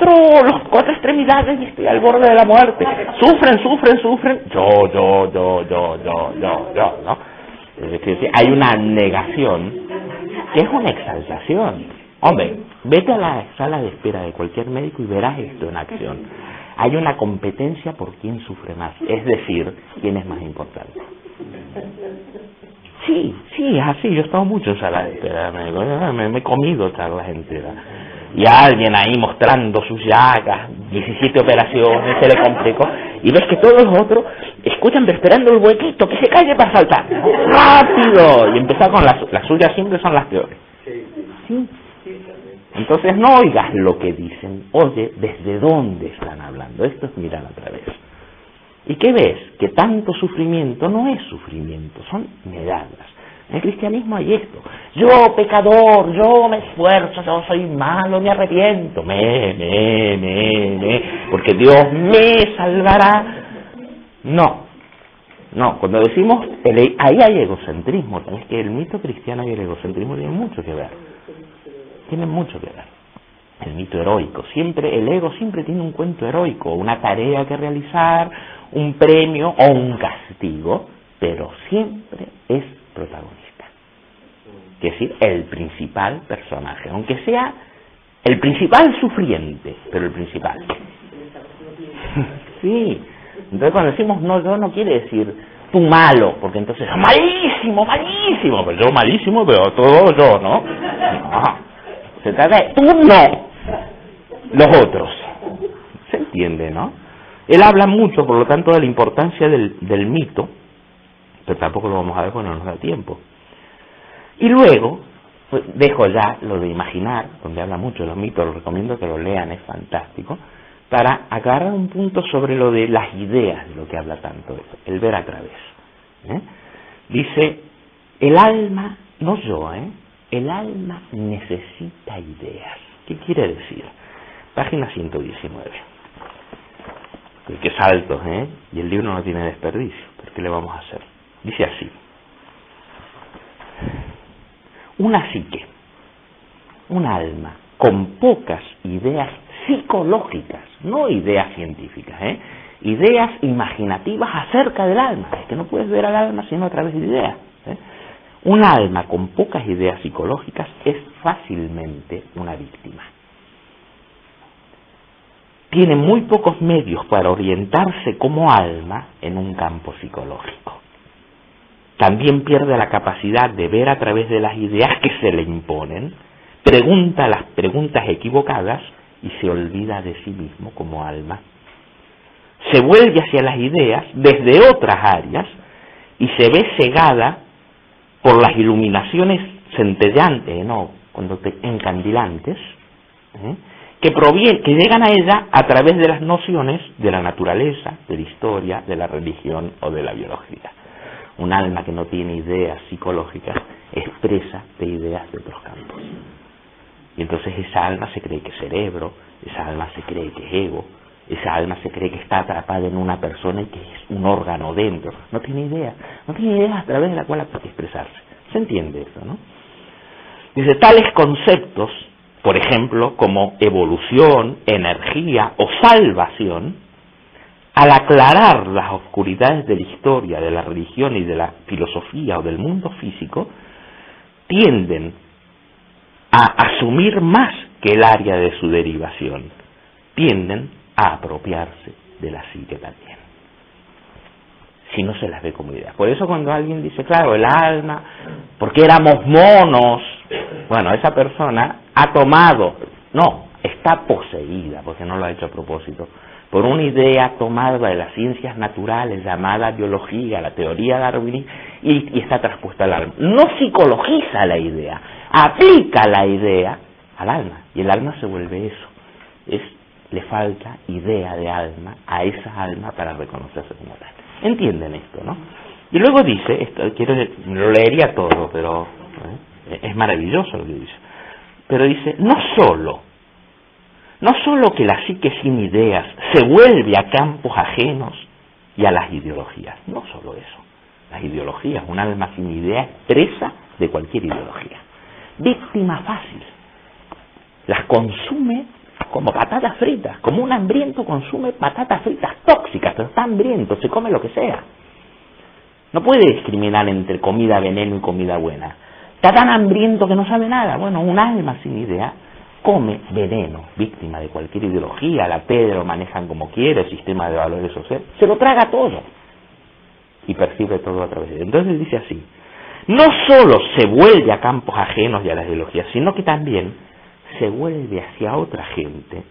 4 extremidades y estoy al borde de la muerte. Sufren. Yo, ¿no? Es decir, hay una negación que es una exaltación. Hombre, vete a la sala de espera de cualquier médico y verás esto en acción. Hay una competencia por quién sufre más, es decir, quién es más importante. Sí, es así, yo he estado mucho en sala de espera, me he comido charlas enteras. Y alguien ahí mostrando sus llagas, 17 operaciones, se le complicó, y ves que todos los otros escuchan pero esperando el huequito, que se calle para saltar, ¿no? ¡Rápido! Y empezar con las suyas siempre son las peores. ¿Sí? Entonces no oigas lo que dicen, oye desde dónde están hablando. Esto es mirar a través. ¿Y qué ves? Que tanto sufrimiento no es sufrimiento, son medallas. En el cristianismo hay esto: yo pecador, yo me esfuerzo, yo soy malo, me arrepiento, porque Dios me salvará. No, cuando decimos, ahí hay egocentrismo. Es que el mito cristiano y el egocentrismo tienen mucho que ver. Tienen mucho que ver. El mito heroico, el ego siempre tiene un cuento heroico, una tarea que realizar, un premio o un castigo, pero siempre es protagonista. Es decir, el principal personaje, aunque sea el principal sufriente, pero el principal. Sí. Entonces cuando decimos no, yo no quiere decir tú malo, porque entonces malísimo, pues yo malísimo, pero todo yo, ¿no? No. Se trata de tú no, los otros. ¿Se entiende, no? Él habla mucho, por lo tanto, de la importancia del mito, pero tampoco lo vamos a ver porque no nos da tiempo. Y luego, pues, dejo ya lo de imaginar, donde habla mucho de los mitos, lo recomiendo que lo lean, es fantástico, para agarrar un punto sobre lo de las ideas, de lo que habla tanto eso, el ver a través. Dice, el alma, no yo, el alma necesita ideas. ¿Qué quiere decir? Página 119. Que saltos, y el libro no tiene desperdicio, pero ¿qué le vamos a hacer? Dice así: una psique, un alma con pocas ideas psicológicas, no ideas científicas, ideas imaginativas acerca del alma. Es que no puedes ver al alma sino a través de ideas. Un alma con pocas ideas psicológicas es fácilmente una víctima. Tiene muy pocos medios para orientarse como alma en un campo psicológico. También pierde la capacidad de ver a través de las ideas que se le imponen, pregunta las preguntas equivocadas y se olvida de sí mismo como alma. Se vuelve hacia las ideas desde otras áreas y se ve cegada por las iluminaciones centellantes, encandilantes, que llegan a ella a través de las nociones de la naturaleza, de la historia, de la religión o de la biología. Un alma que no tiene ideas psicológicas es presa de ideas de otros campos. Y entonces esa alma se cree que es cerebro, esa alma se cree que es ego, esa alma se cree que está atrapada en una persona y que es un órgano dentro. No tiene ideas a través de la cual expresarse. ¿Se entiende eso, no? Dice, tales conceptos, por ejemplo, como evolución, energía o salvación, al aclarar las oscuridades de la historia, de la religión y de la filosofía o del mundo físico, tienden a asumir más que el área de su derivación, tienden a apropiarse de la psique también, si no se las ve como ideas. Por eso cuando alguien dice, claro, el alma, porque éramos monos, bueno, esa persona ha tomado, está poseída, porque no lo ha hecho a propósito, por una idea tomada de las ciencias naturales llamada biología, la teoría darwinista, y está traspuesta al alma. No psicologiza la idea, aplica la idea al alma, y el alma se vuelve eso. Le falta idea de alma a esa alma para reconocerse como tal. ¿Entienden esto, no? Y luego dice, lo leería todo, pero es maravilloso lo que dice, pero dice, no solo que la psique sin ideas se vuelve a campos ajenos y a las ideologías, no solo eso, las ideologías, un alma sin ideas presa de cualquier ideología, víctima fácil, las consume como patatas fritas, como un hambriento consume patatas fritas tóxicas, pero está hambriento, se come lo que sea. No puede discriminar entre comida veneno y comida buena. Está tan hambriento que no sabe nada. Bueno, un alma sin idea come veneno, víctima de cualquier ideología, la P lo manejan como quiere, el sistema de valores social, se lo traga todo y percibe todo a través de él. Entonces dice así, no solo se vuelve a campos ajenos y a las ideologías, sino que también se vuelve hacia otra gente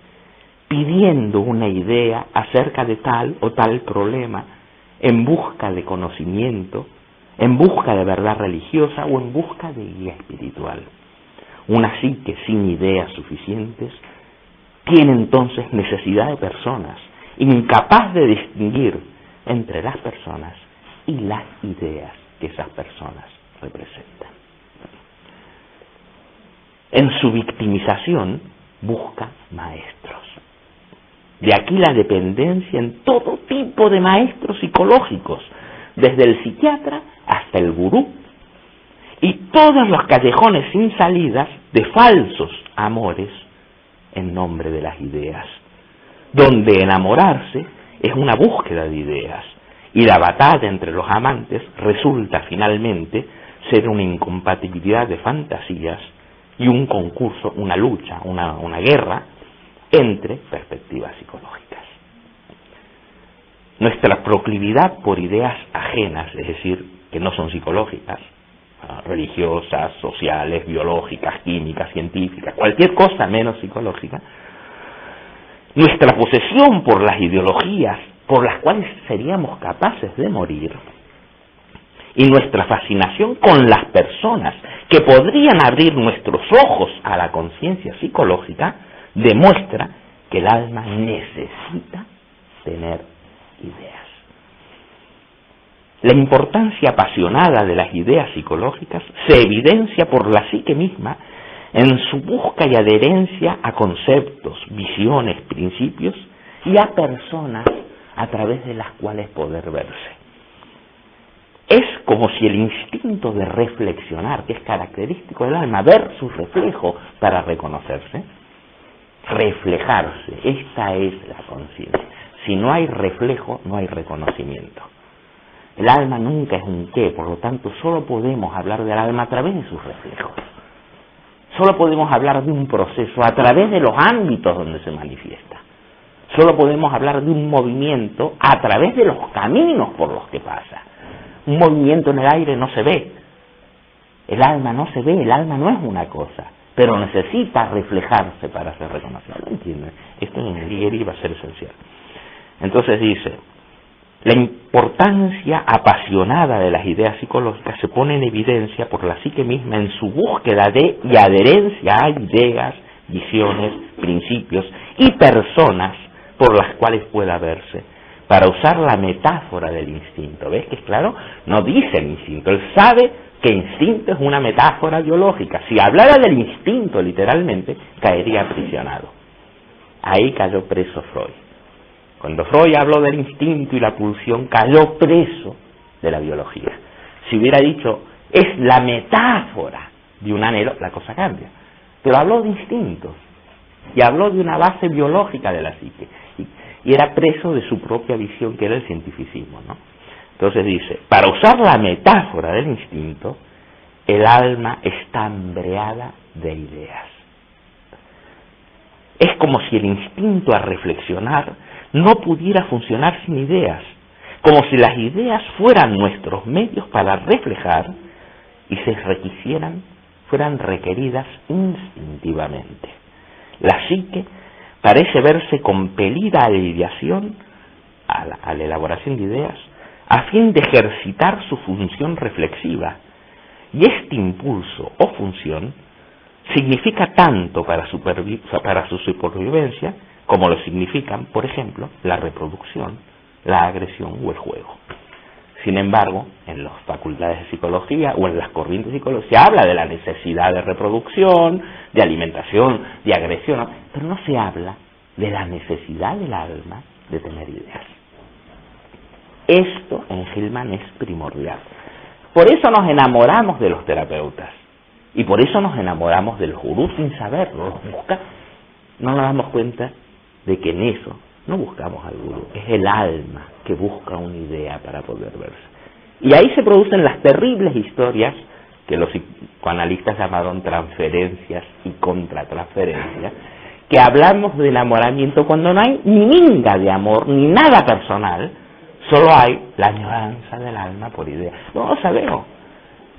pidiendo una idea acerca de tal o tal problema en busca de conocimiento, en busca de verdad religiosa o en busca de guía espiritual. Una psique sin ideas suficientes tiene entonces necesidad de personas, incapaz de distinguir entre las personas y las ideas que esas personas representan. En su victimización busca maestros. De aquí la dependencia en todo tipo de maestros psicológicos, desde el psiquiatra hasta el gurú, y todos los callejones sin salidas de falsos amores en nombre de las ideas, donde enamorarse es una búsqueda de ideas, y la batalla entre los amantes resulta finalmente ser una incompatibilidad de fantasías y un concurso, una lucha, una guerra entre perspectivas psicológicas. Nuestra proclividad por ideas ajenas, es decir, que no son psicológicas, religiosas, sociales, biológicas, químicas, científicas, cualquier cosa menos psicológica, nuestra posesión por las ideologías por las cuales seríamos capaces de morir, y nuestra fascinación con las personas que podrían abrir nuestros ojos a la conciencia psicológica, demuestra que el alma necesita tener ideas. La importancia apasionada de las ideas psicológicas se evidencia por la psique misma en su busca y adherencia a conceptos, visiones, principios y a personas a través de las cuales poder verse. Es como si el instinto de reflexionar, que es característico del alma, ver su reflejo para reconocerse, reflejarse, esta es la conciencia. Si no hay reflejo, no hay reconocimiento. El alma nunca es un qué, por lo tanto solo podemos hablar del alma a través de sus reflejos. Solo podemos hablar de un proceso a través de los ámbitos donde se manifiesta. Solo podemos hablar de un movimiento a través de los caminos por los que pasa. Un movimiento en el aire no se ve. El alma no se ve, el alma no es una cosa, pero necesita reflejarse para ser reconocido. ¿Lo entienden? Esto en Lieri va a ser esencial. Entonces dice, la importancia apasionada de las ideas psicológicas se pone en evidencia por la psique misma en su búsqueda de y adherencia a ideas, visiones, principios y personas por las cuales pueda verse, para usar la metáfora del instinto. ¿Ves que es claro? No dice el instinto, él sabe que instinto es una metáfora biológica. Si hablara del instinto literalmente, caería aprisionado. Ahí cayó preso Freud. Cuando Freud habló del instinto y la pulsión, cayó preso de la biología. Si hubiera dicho, es la metáfora de un anhelo, la cosa cambia. Pero habló de instintos y habló de una base biológica de la psique. Y era preso de su propia visión, que era el cientificismo, ¿no? Entonces dice, para usar la metáfora del instinto, el alma está hambreada de ideas. Es como si el instinto a reflexionar no pudiera funcionar sin ideas, como si las ideas fueran nuestros medios para reflejar y se requisieran, fueran requeridas instintivamente. La psique parece verse compelida a la ideación, a la elaboración de ideas, a fin de ejercitar su función reflexiva. Y este impulso o función significa tanto para su supervivencia como lo significan, por ejemplo, la reproducción, la agresión o el juego. Sin embargo, en las facultades de psicología o en las corrientes psicológicas se habla de la necesidad de reproducción, de alimentación, de agresión, pero no se habla de la necesidad del alma de tener ideas. Esto en Hillman es primordial. Por eso nos enamoramos de los terapeutas y por eso nos enamoramos del gurú sin saberlo. No nos damos cuenta de que en eso no buscamos al gurú, es el alma que busca una idea para poder verse. Y ahí se producen las terribles historias que los psicoanalistas llamaron transferencias y contratransferencias, que hablamos de enamoramiento cuando no hay ni minga de amor, ni nada personal, solo hay la añoranza del alma por idea. No lo sabemos.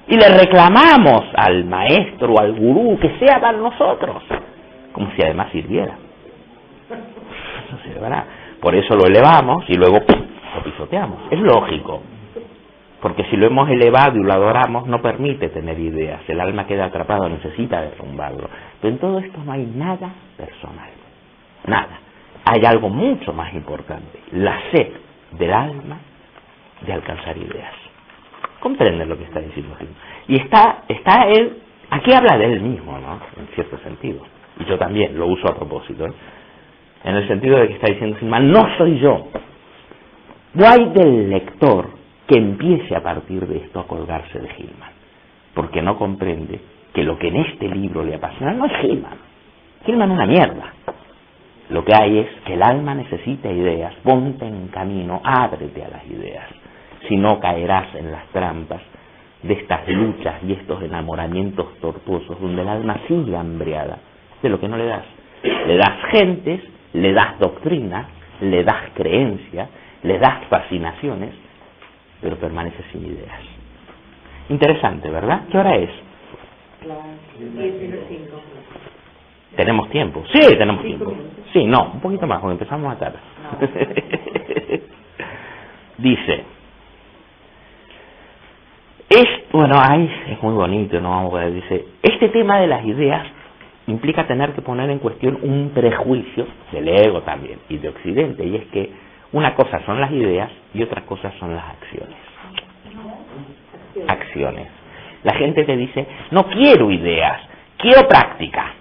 Y le reclamamos al maestro o al gurú que sea para nosotros, como si además sirviera. No sirve nada. Por eso lo elevamos y luego lo pisamos. pisoteamos. Es lógico. Porque si lo hemos elevado y lo adoramos, no permite tener ideas. El alma queda atrapada, necesita derrumbarlo. Pero en todo esto no hay nada personal. Nada. Hay algo mucho más importante. La sed del alma de alcanzar ideas. ¿Comprenden lo que está diciendo Gilman? Y está él, aquí habla de él mismo, ¿no? En cierto sentido. Y yo también lo uso a propósito, ¿eh? En el sentido de que está diciendo Gilman, no soy yo. No hay del lector que empiece a partir de esto a colgarse de Gilman, porque no comprende que lo que en este libro le apasiona no es Gilman. Gilman es una mierda. Lo que hay es que el alma necesita ideas, ponte en camino, ábrete a las ideas, si no caerás en las trampas de estas luchas y estos enamoramientos tortuosos donde el alma sigue hambriada de lo que no le das. Le das gentes, le das doctrinas, le das creencias, le das fascinaciones, pero permanece sin ideas. Interesante, ¿verdad? ¿Qué hora es? ¿Tenemos tiempo? Sí, tenemos tiempo. Sí, no, un poquito más, porque empezamos a tarde. Dice, bueno, ahí es muy bonito, no vamos a ver, dice, este tema de las ideas implica tener que poner en cuestión un prejuicio del ego también, y de Occidente, y es que una cosa son las ideas y otra cosa son las acciones. Acciones. La gente te dice, no quiero ideas, quiero práctica.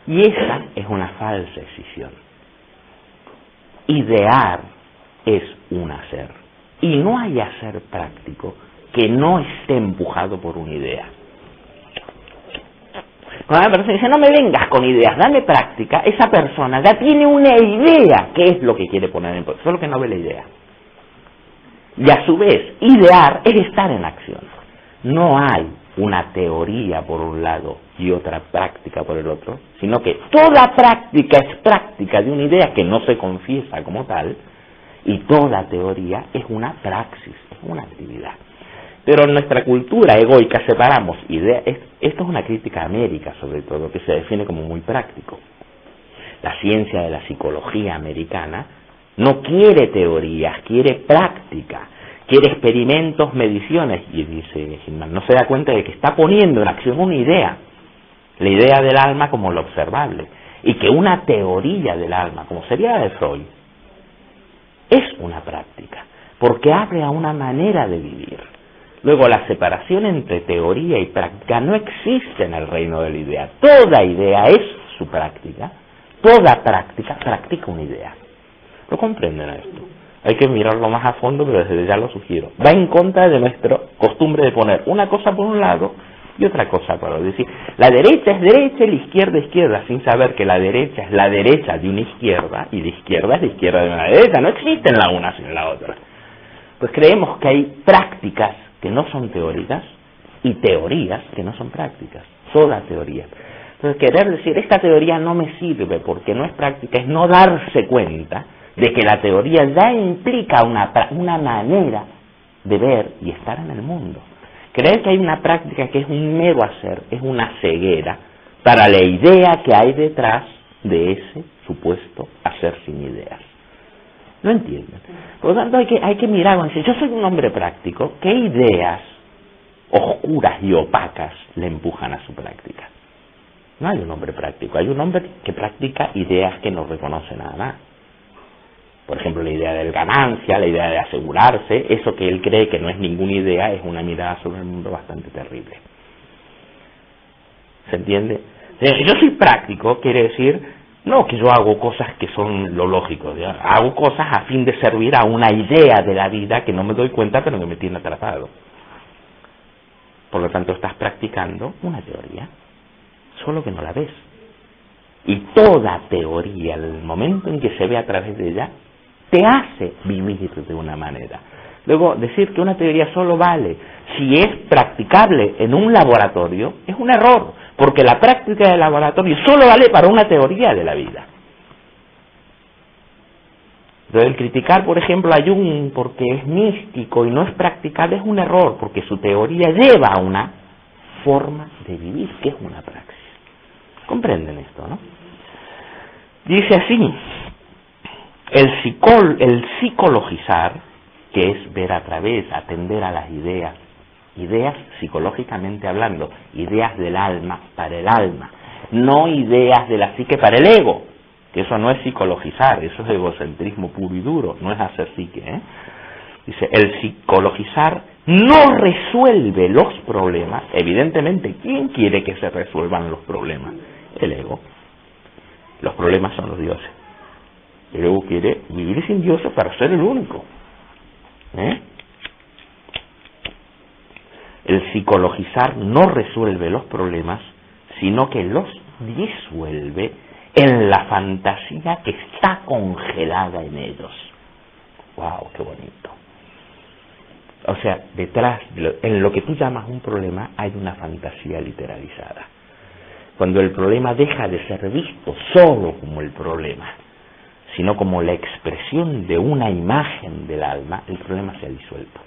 Y esa es una falsa escisión. Idear es un hacer. Y no hay hacer práctico que no esté empujado por una idea. Cuando una persona dice, no me vengas con ideas, dame práctica, esa persona ya tiene una idea qué es lo que quiere poner en práctica, solo que no ve la idea. Y a su vez, idear es estar en acción. No hay una teoría por un lado y otra práctica por el otro, sino que toda práctica es práctica de una idea que no se confiesa como tal, y toda teoría es una praxis, es una actividad. Pero en nuestra cultura egoica separamos ideas. Esto es una crítica a América, sobre todo, que se define como muy práctico. La ciencia de la psicología americana no quiere teorías, quiere práctica, quiere experimentos, mediciones, y dice Gilman, no se da cuenta de que está poniendo en acción una idea, la idea del alma como lo observable, y que una teoría del alma, como sería la de Freud, es una práctica, porque abre a una manera de vivir. Luego, la separación entre teoría y práctica no existe en el reino de la idea. Toda idea es su práctica, toda práctica practica una idea. ¿Lo comprenden esto? Hay que mirarlo más a fondo, pero desde ya lo sugiero. Va en contra de nuestra costumbre de poner una cosa por un lado y otra cosa por otro. Es decir, la derecha es derecha y la izquierda es izquierda, sin saber que la derecha es la derecha de una izquierda y la izquierda es la izquierda de una derecha. No existen la una sin la otra. Pues creemos que hay prácticas que no son teóricas y teorías que no son prácticas. Toda teoría. Entonces, querer decir, esta teoría no me sirve porque no es práctica, es no darse cuenta de que la teoría ya implica una manera de ver y estar en el mundo. Creer que hay una práctica que es un mero hacer, es una ceguera para la idea que hay detrás de ese supuesto hacer sin ideas. ¿No entienden? Por lo tanto, hay que mirar, decir, yo soy un hombre práctico, ¿qué ideas oscuras y opacas le empujan a su práctica? No hay un hombre práctico, hay un hombre que practica ideas que no reconoce nada más. Por ejemplo, la idea de ganancia, la idea de asegurarse, eso que él cree que no es ninguna idea, es una mirada sobre el mundo bastante terrible. ¿Se entiende? Yo soy práctico, quiere decir, no que yo hago cosas que son lo lógico, ¿ya? Hago cosas a fin de servir a una idea de la vida que no me doy cuenta, pero que me tiene atrapado. Por lo tanto, estás practicando una teoría, solo que no la ves. Y toda teoría, el momento en que se ve a través de ella, te hace vivir de una manera. Luego, decir que una teoría solo vale si es practicable en un laboratorio es un error, porque la práctica del laboratorio solo vale para una teoría de la vida. Entonces, el criticar, por ejemplo, a Jung porque es místico y no es practicable es un error, porque su teoría lleva a una forma de vivir, que es una praxis. ¿Comprenden esto, no? Dice así, el psicologizar, que es ver a través, atender a las ideas psicológicamente hablando, ideas del alma para el alma, no ideas de la psique para el ego, que eso no es psicologizar, eso es egocentrismo puro y duro, no es hacer psique, ¿eh? Dice, el psicologizar no resuelve los problemas. Evidentemente, ¿quién quiere que se resuelvan los problemas? El ego. Los problemas son los dioses. El ego quiere vivir sin dioses para ser el único. El psicologizar no resuelve los problemas, sino que los disuelve en la fantasía que está congelada en ellos. ¡Wow! ¡Qué bonito! O sea, detrás, en lo que tú llamas un problema, hay una fantasía literalizada. Cuando el problema deja de ser visto solo como el problema, sino como la expresión de una imagen del alma, el problema se ha disuelto.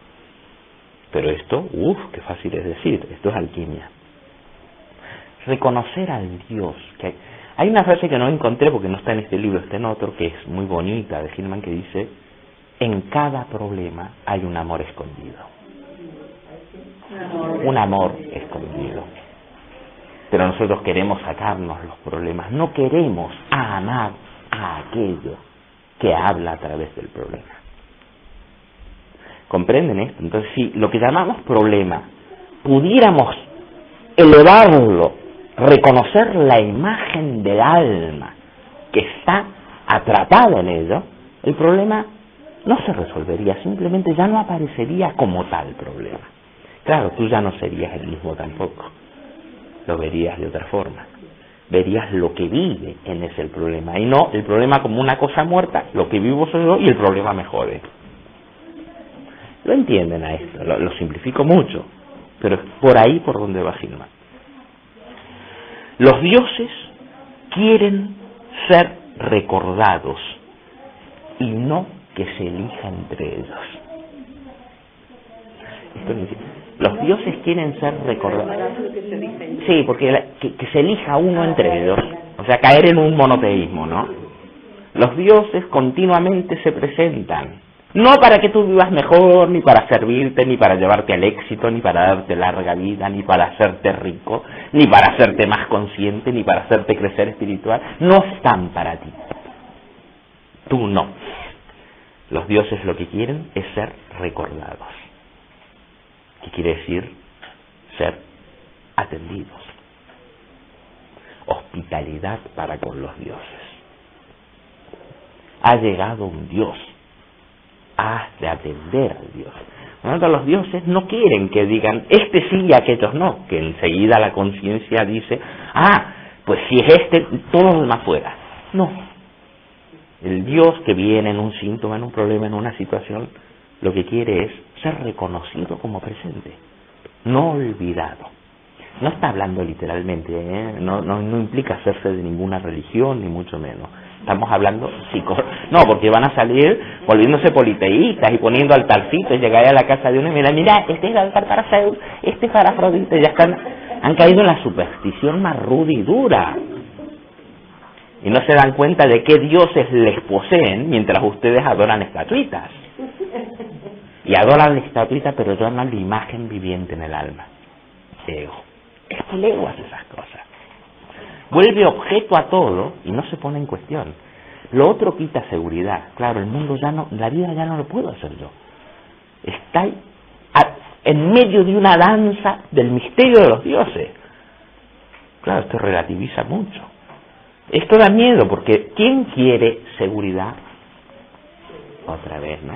Pero esto, qué fácil es decir, esto es alquimia. Reconocer al Dios, que hay una frase que no encontré porque no está en este libro, está en otro, que es muy bonita, de Hillman, que dice: en cada problema hay un amor escondido. Un amor escondido. Pero nosotros queremos sacarnos los problemas, no queremos amar a aquello que habla a través del problema. ¿Comprenden esto? Entonces, si lo que llamamos problema pudiéramos elevarlo, reconocer la imagen del alma que está atrapada en ello, el problema no se resolvería, simplemente ya no aparecería como tal problema. Claro, tú ya no serías el mismo tampoco, lo verías de otra forma, verías lo que vive en ese el problema, y no el problema como una cosa muerta, lo que vivo soy yo y el problema me jode. ¿Lo entienden a esto? Lo simplifico mucho, pero es por ahí por donde va Hillman. Los dioses quieren ser recordados y no que se elija entre ellos. Los dioses quieren ser recordados. Sí, porque que se elija uno entre ellos, o sea, caer en un monoteísmo, ¿no? Los dioses continuamente se presentan, no para que tú vivas mejor, ni para servirte, ni para llevarte al éxito, ni para darte larga vida, ni para hacerte rico, ni para hacerte más consciente, ni para hacerte crecer espiritual. No están para ti. Tú no. Los dioses lo que quieren es ser recordados. ¿Qué quiere decir? Ser atendidos. Hospitalidad para con los dioses. Ha llegado un Dios. Has de atender al Dios. Por lo tanto, los dioses no quieren que digan este sí y aquellos no, que enseguida la conciencia dice, pues si es este, todos los demás fuera. No. El Dios que viene en un síntoma, en un problema, en una situación, lo que quiere es ser reconocido como presente, no olvidado. No está hablando literalmente, no implica hacerse de ninguna religión, ni mucho menos. Estamos hablando no, porque van a salir volviéndose politeístas y poniendo altarcitos y llegar a la casa de uno y mira, este es el altar para Zeus, este es para Afrodita, ya han caído en la superstición más ruda y dura. Y no se dan cuenta de qué dioses les poseen mientras ustedes adoran estatuitas. Y adoran la estatuita, pero adoran la imagen viviente en el alma. Ego. Es que el ego hace esas cosas. Vuelve objeto a todo y no se pone en cuestión. Lo otro quita seguridad. Claro, el mundo ya no, la vida ya no lo puedo hacer yo. Está en medio de una danza del misterio de los dioses. Claro, esto relativiza mucho. Esto da miedo porque ¿quién quiere seguridad? Otra vez, ¿no?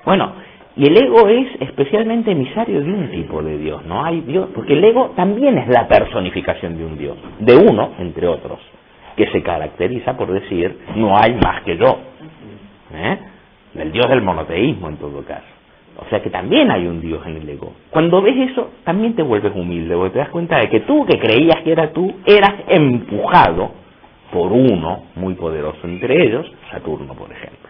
Bueno, y el ego es especialmente emisario de un tipo de Dios, no hay Dios, porque el ego también es la personificación de un Dios, de uno entre otros, que se caracteriza por decir, no hay más que yo, el Dios del monoteísmo en todo caso. O sea que también hay un Dios en el ego. Cuando ves eso, también te vuelves humilde, porque te das cuenta de que tú, que creías que eras tú, eras empujado por uno muy poderoso, entre ellos Saturno, por ejemplo,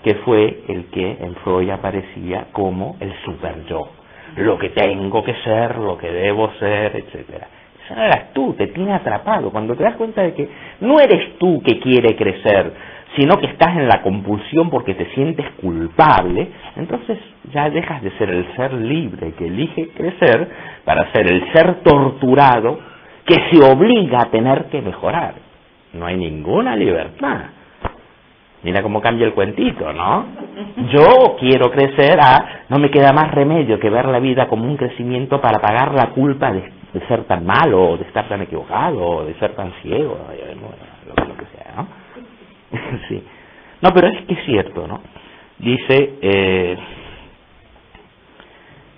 que fue el que en Freud aparecía como el super yo, lo que tengo que ser, lo que debo ser, etcétera. Eso no eras tú, te tiene atrapado. Cuando te das cuenta de que no eres tú que quiere crecer, sino que estás en la compulsión porque te sientes culpable, entonces ya dejas de ser el ser libre que elige crecer para ser el ser torturado que se obliga a tener que mejorar. No hay ninguna libertad. Mira cómo cambia el cuentito, ¿no? Yo quiero crecer no me queda más remedio que ver la vida como un crecimiento para pagar la culpa de ser tan malo, o de estar tan equivocado, o de ser tan ciego, lo que sea, ¿no? Sí. No, pero es que es cierto, ¿no? Dice,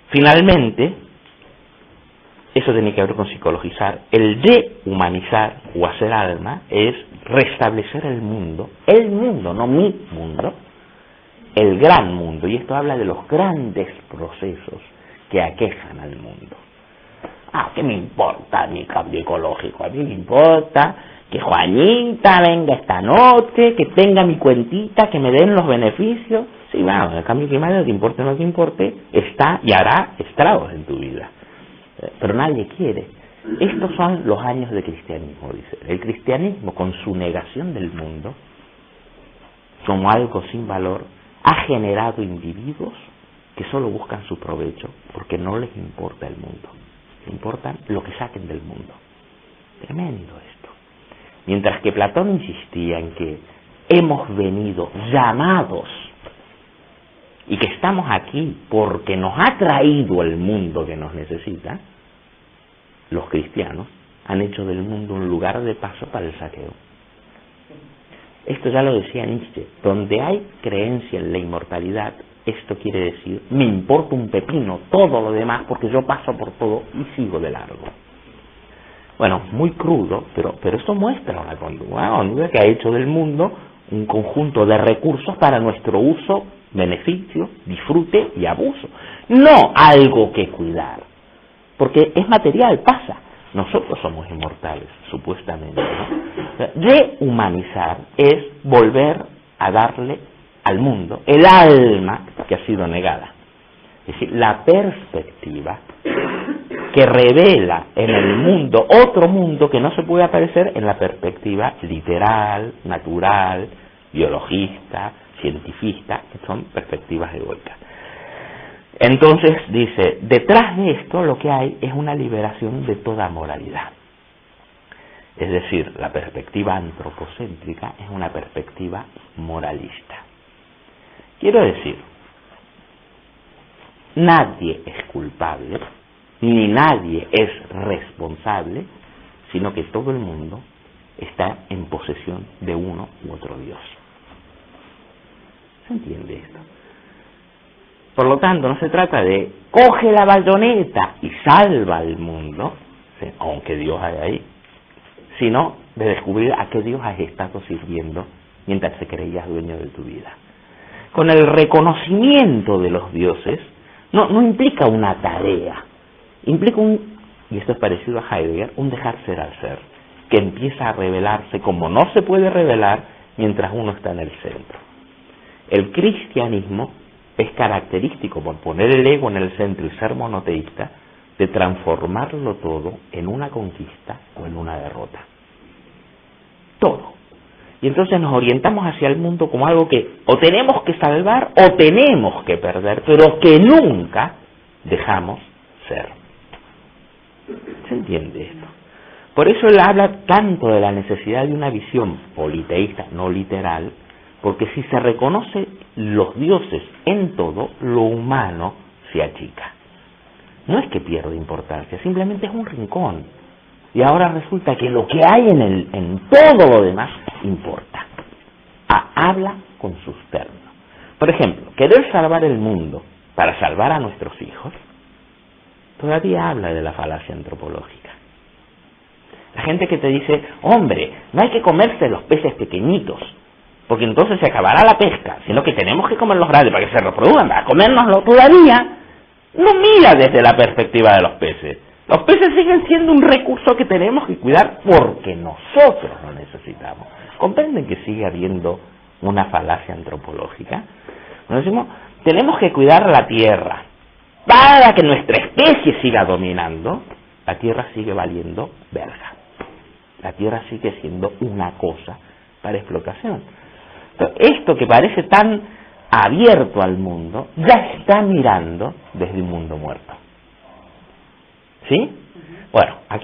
finalmente, eso tiene que ver con psicologizar, el dehumanizar o hacer alma es restablecer el mundo, no mi mundo, el gran mundo, y esto habla de los grandes procesos que aquejan al mundo. ¿Qué me importa mi cambio ecológico? A mí me importa que Juanita venga esta noche, que tenga mi cuentita, que me den los beneficios. Sí, bueno, el cambio climático, te importe o no te importe, está y hará estragos en tu vida. Pero nadie quiere. Estos son los años de cristianismo, dice. El cristianismo, con su negación del mundo, como algo sin valor, ha generado individuos que solo buscan su provecho, porque no les importa el mundo. Les importa lo que saquen del mundo. Tremendo esto. Mientras que Platón insistía en que hemos venido llamados y que estamos aquí porque nos ha traído el mundo que nos necesita, los cristianos han hecho del mundo un lugar de paso para el saqueo. Esto ya lo decía Nietzsche, donde hay creencia en la inmortalidad, esto quiere decir, me importa un pepino todo lo demás porque yo paso por todo y sigo de largo. Bueno, muy crudo, pero esto muestra una conducta que ha hecho del mundo un conjunto de recursos para nuestro uso, beneficio, disfrute y abuso. No algo que cuidar, porque es material, pasa. Nosotros somos inmortales, supuestamente, ¿no? Rehumanizar es volver a darle al mundo el alma que ha sido negada. Es decir, la perspectiva que revela en el mundo otro mundo que no se puede aparecer en la perspectiva literal, natural, biologista, cientifista, que son perspectivas egoicas. Entonces dice, detrás de esto lo que hay es una liberación de toda moralidad. Es decir, la perspectiva antropocéntrica es una perspectiva moralista. Quiero decir, nadie es culpable, ni nadie es responsable, sino que todo el mundo está en posesión de uno u otro Dios. ¿Se entiende esto? Por lo tanto, no se trata de coge la bayoneta y salva al mundo, ¿sí?, aunque Dios hay ahí, sino de descubrir a qué Dios has estado sirviendo mientras te creías dueño de tu vida. Con el reconocimiento de los dioses, no implica una tarea, implica y esto es parecido a Heidegger, un dejar ser al ser, que empieza a revelarse como no se puede revelar mientras uno está en el centro. El cristianismo es característico, por poner el ego en el centro y ser monoteísta, de transformarlo todo en una conquista o en una derrota. Todo. Y entonces nos orientamos hacia el mundo como algo que o tenemos que salvar o tenemos que perder, pero que nunca dejamos ser. ¿Se entiende esto? Por eso él habla tanto de la necesidad de una visión politeísta, no literal, porque si se reconoce los dioses en todo, lo humano se achica. No es que pierda importancia, simplemente es un rincón. Y ahora resulta que lo que hay en todo lo demás importa. Habla con sus términos. Por ejemplo, querer salvar el mundo para salvar a nuestros hijos, todavía habla de la falacia antropológica. La gente que te dice, hombre, no hay que comerse los peces pequeñitos, porque entonces se acabará la pesca, sino que tenemos que comer los grandes para que se reproduzcan, para comérnoslo todavía, no mira desde la perspectiva de los peces. Los peces siguen siendo un recurso que tenemos que cuidar porque nosotros lo necesitamos. ¿Comprenden que sigue habiendo una falacia antropológica? Nos decimos, tenemos que cuidar la tierra para que nuestra especie siga dominando. La tierra sigue valiendo verga. La tierra sigue siendo una cosa para explotación. Esto que parece tan abierto al mundo, ya está mirando desde un mundo muerto. ¿Sí? Bueno, aquí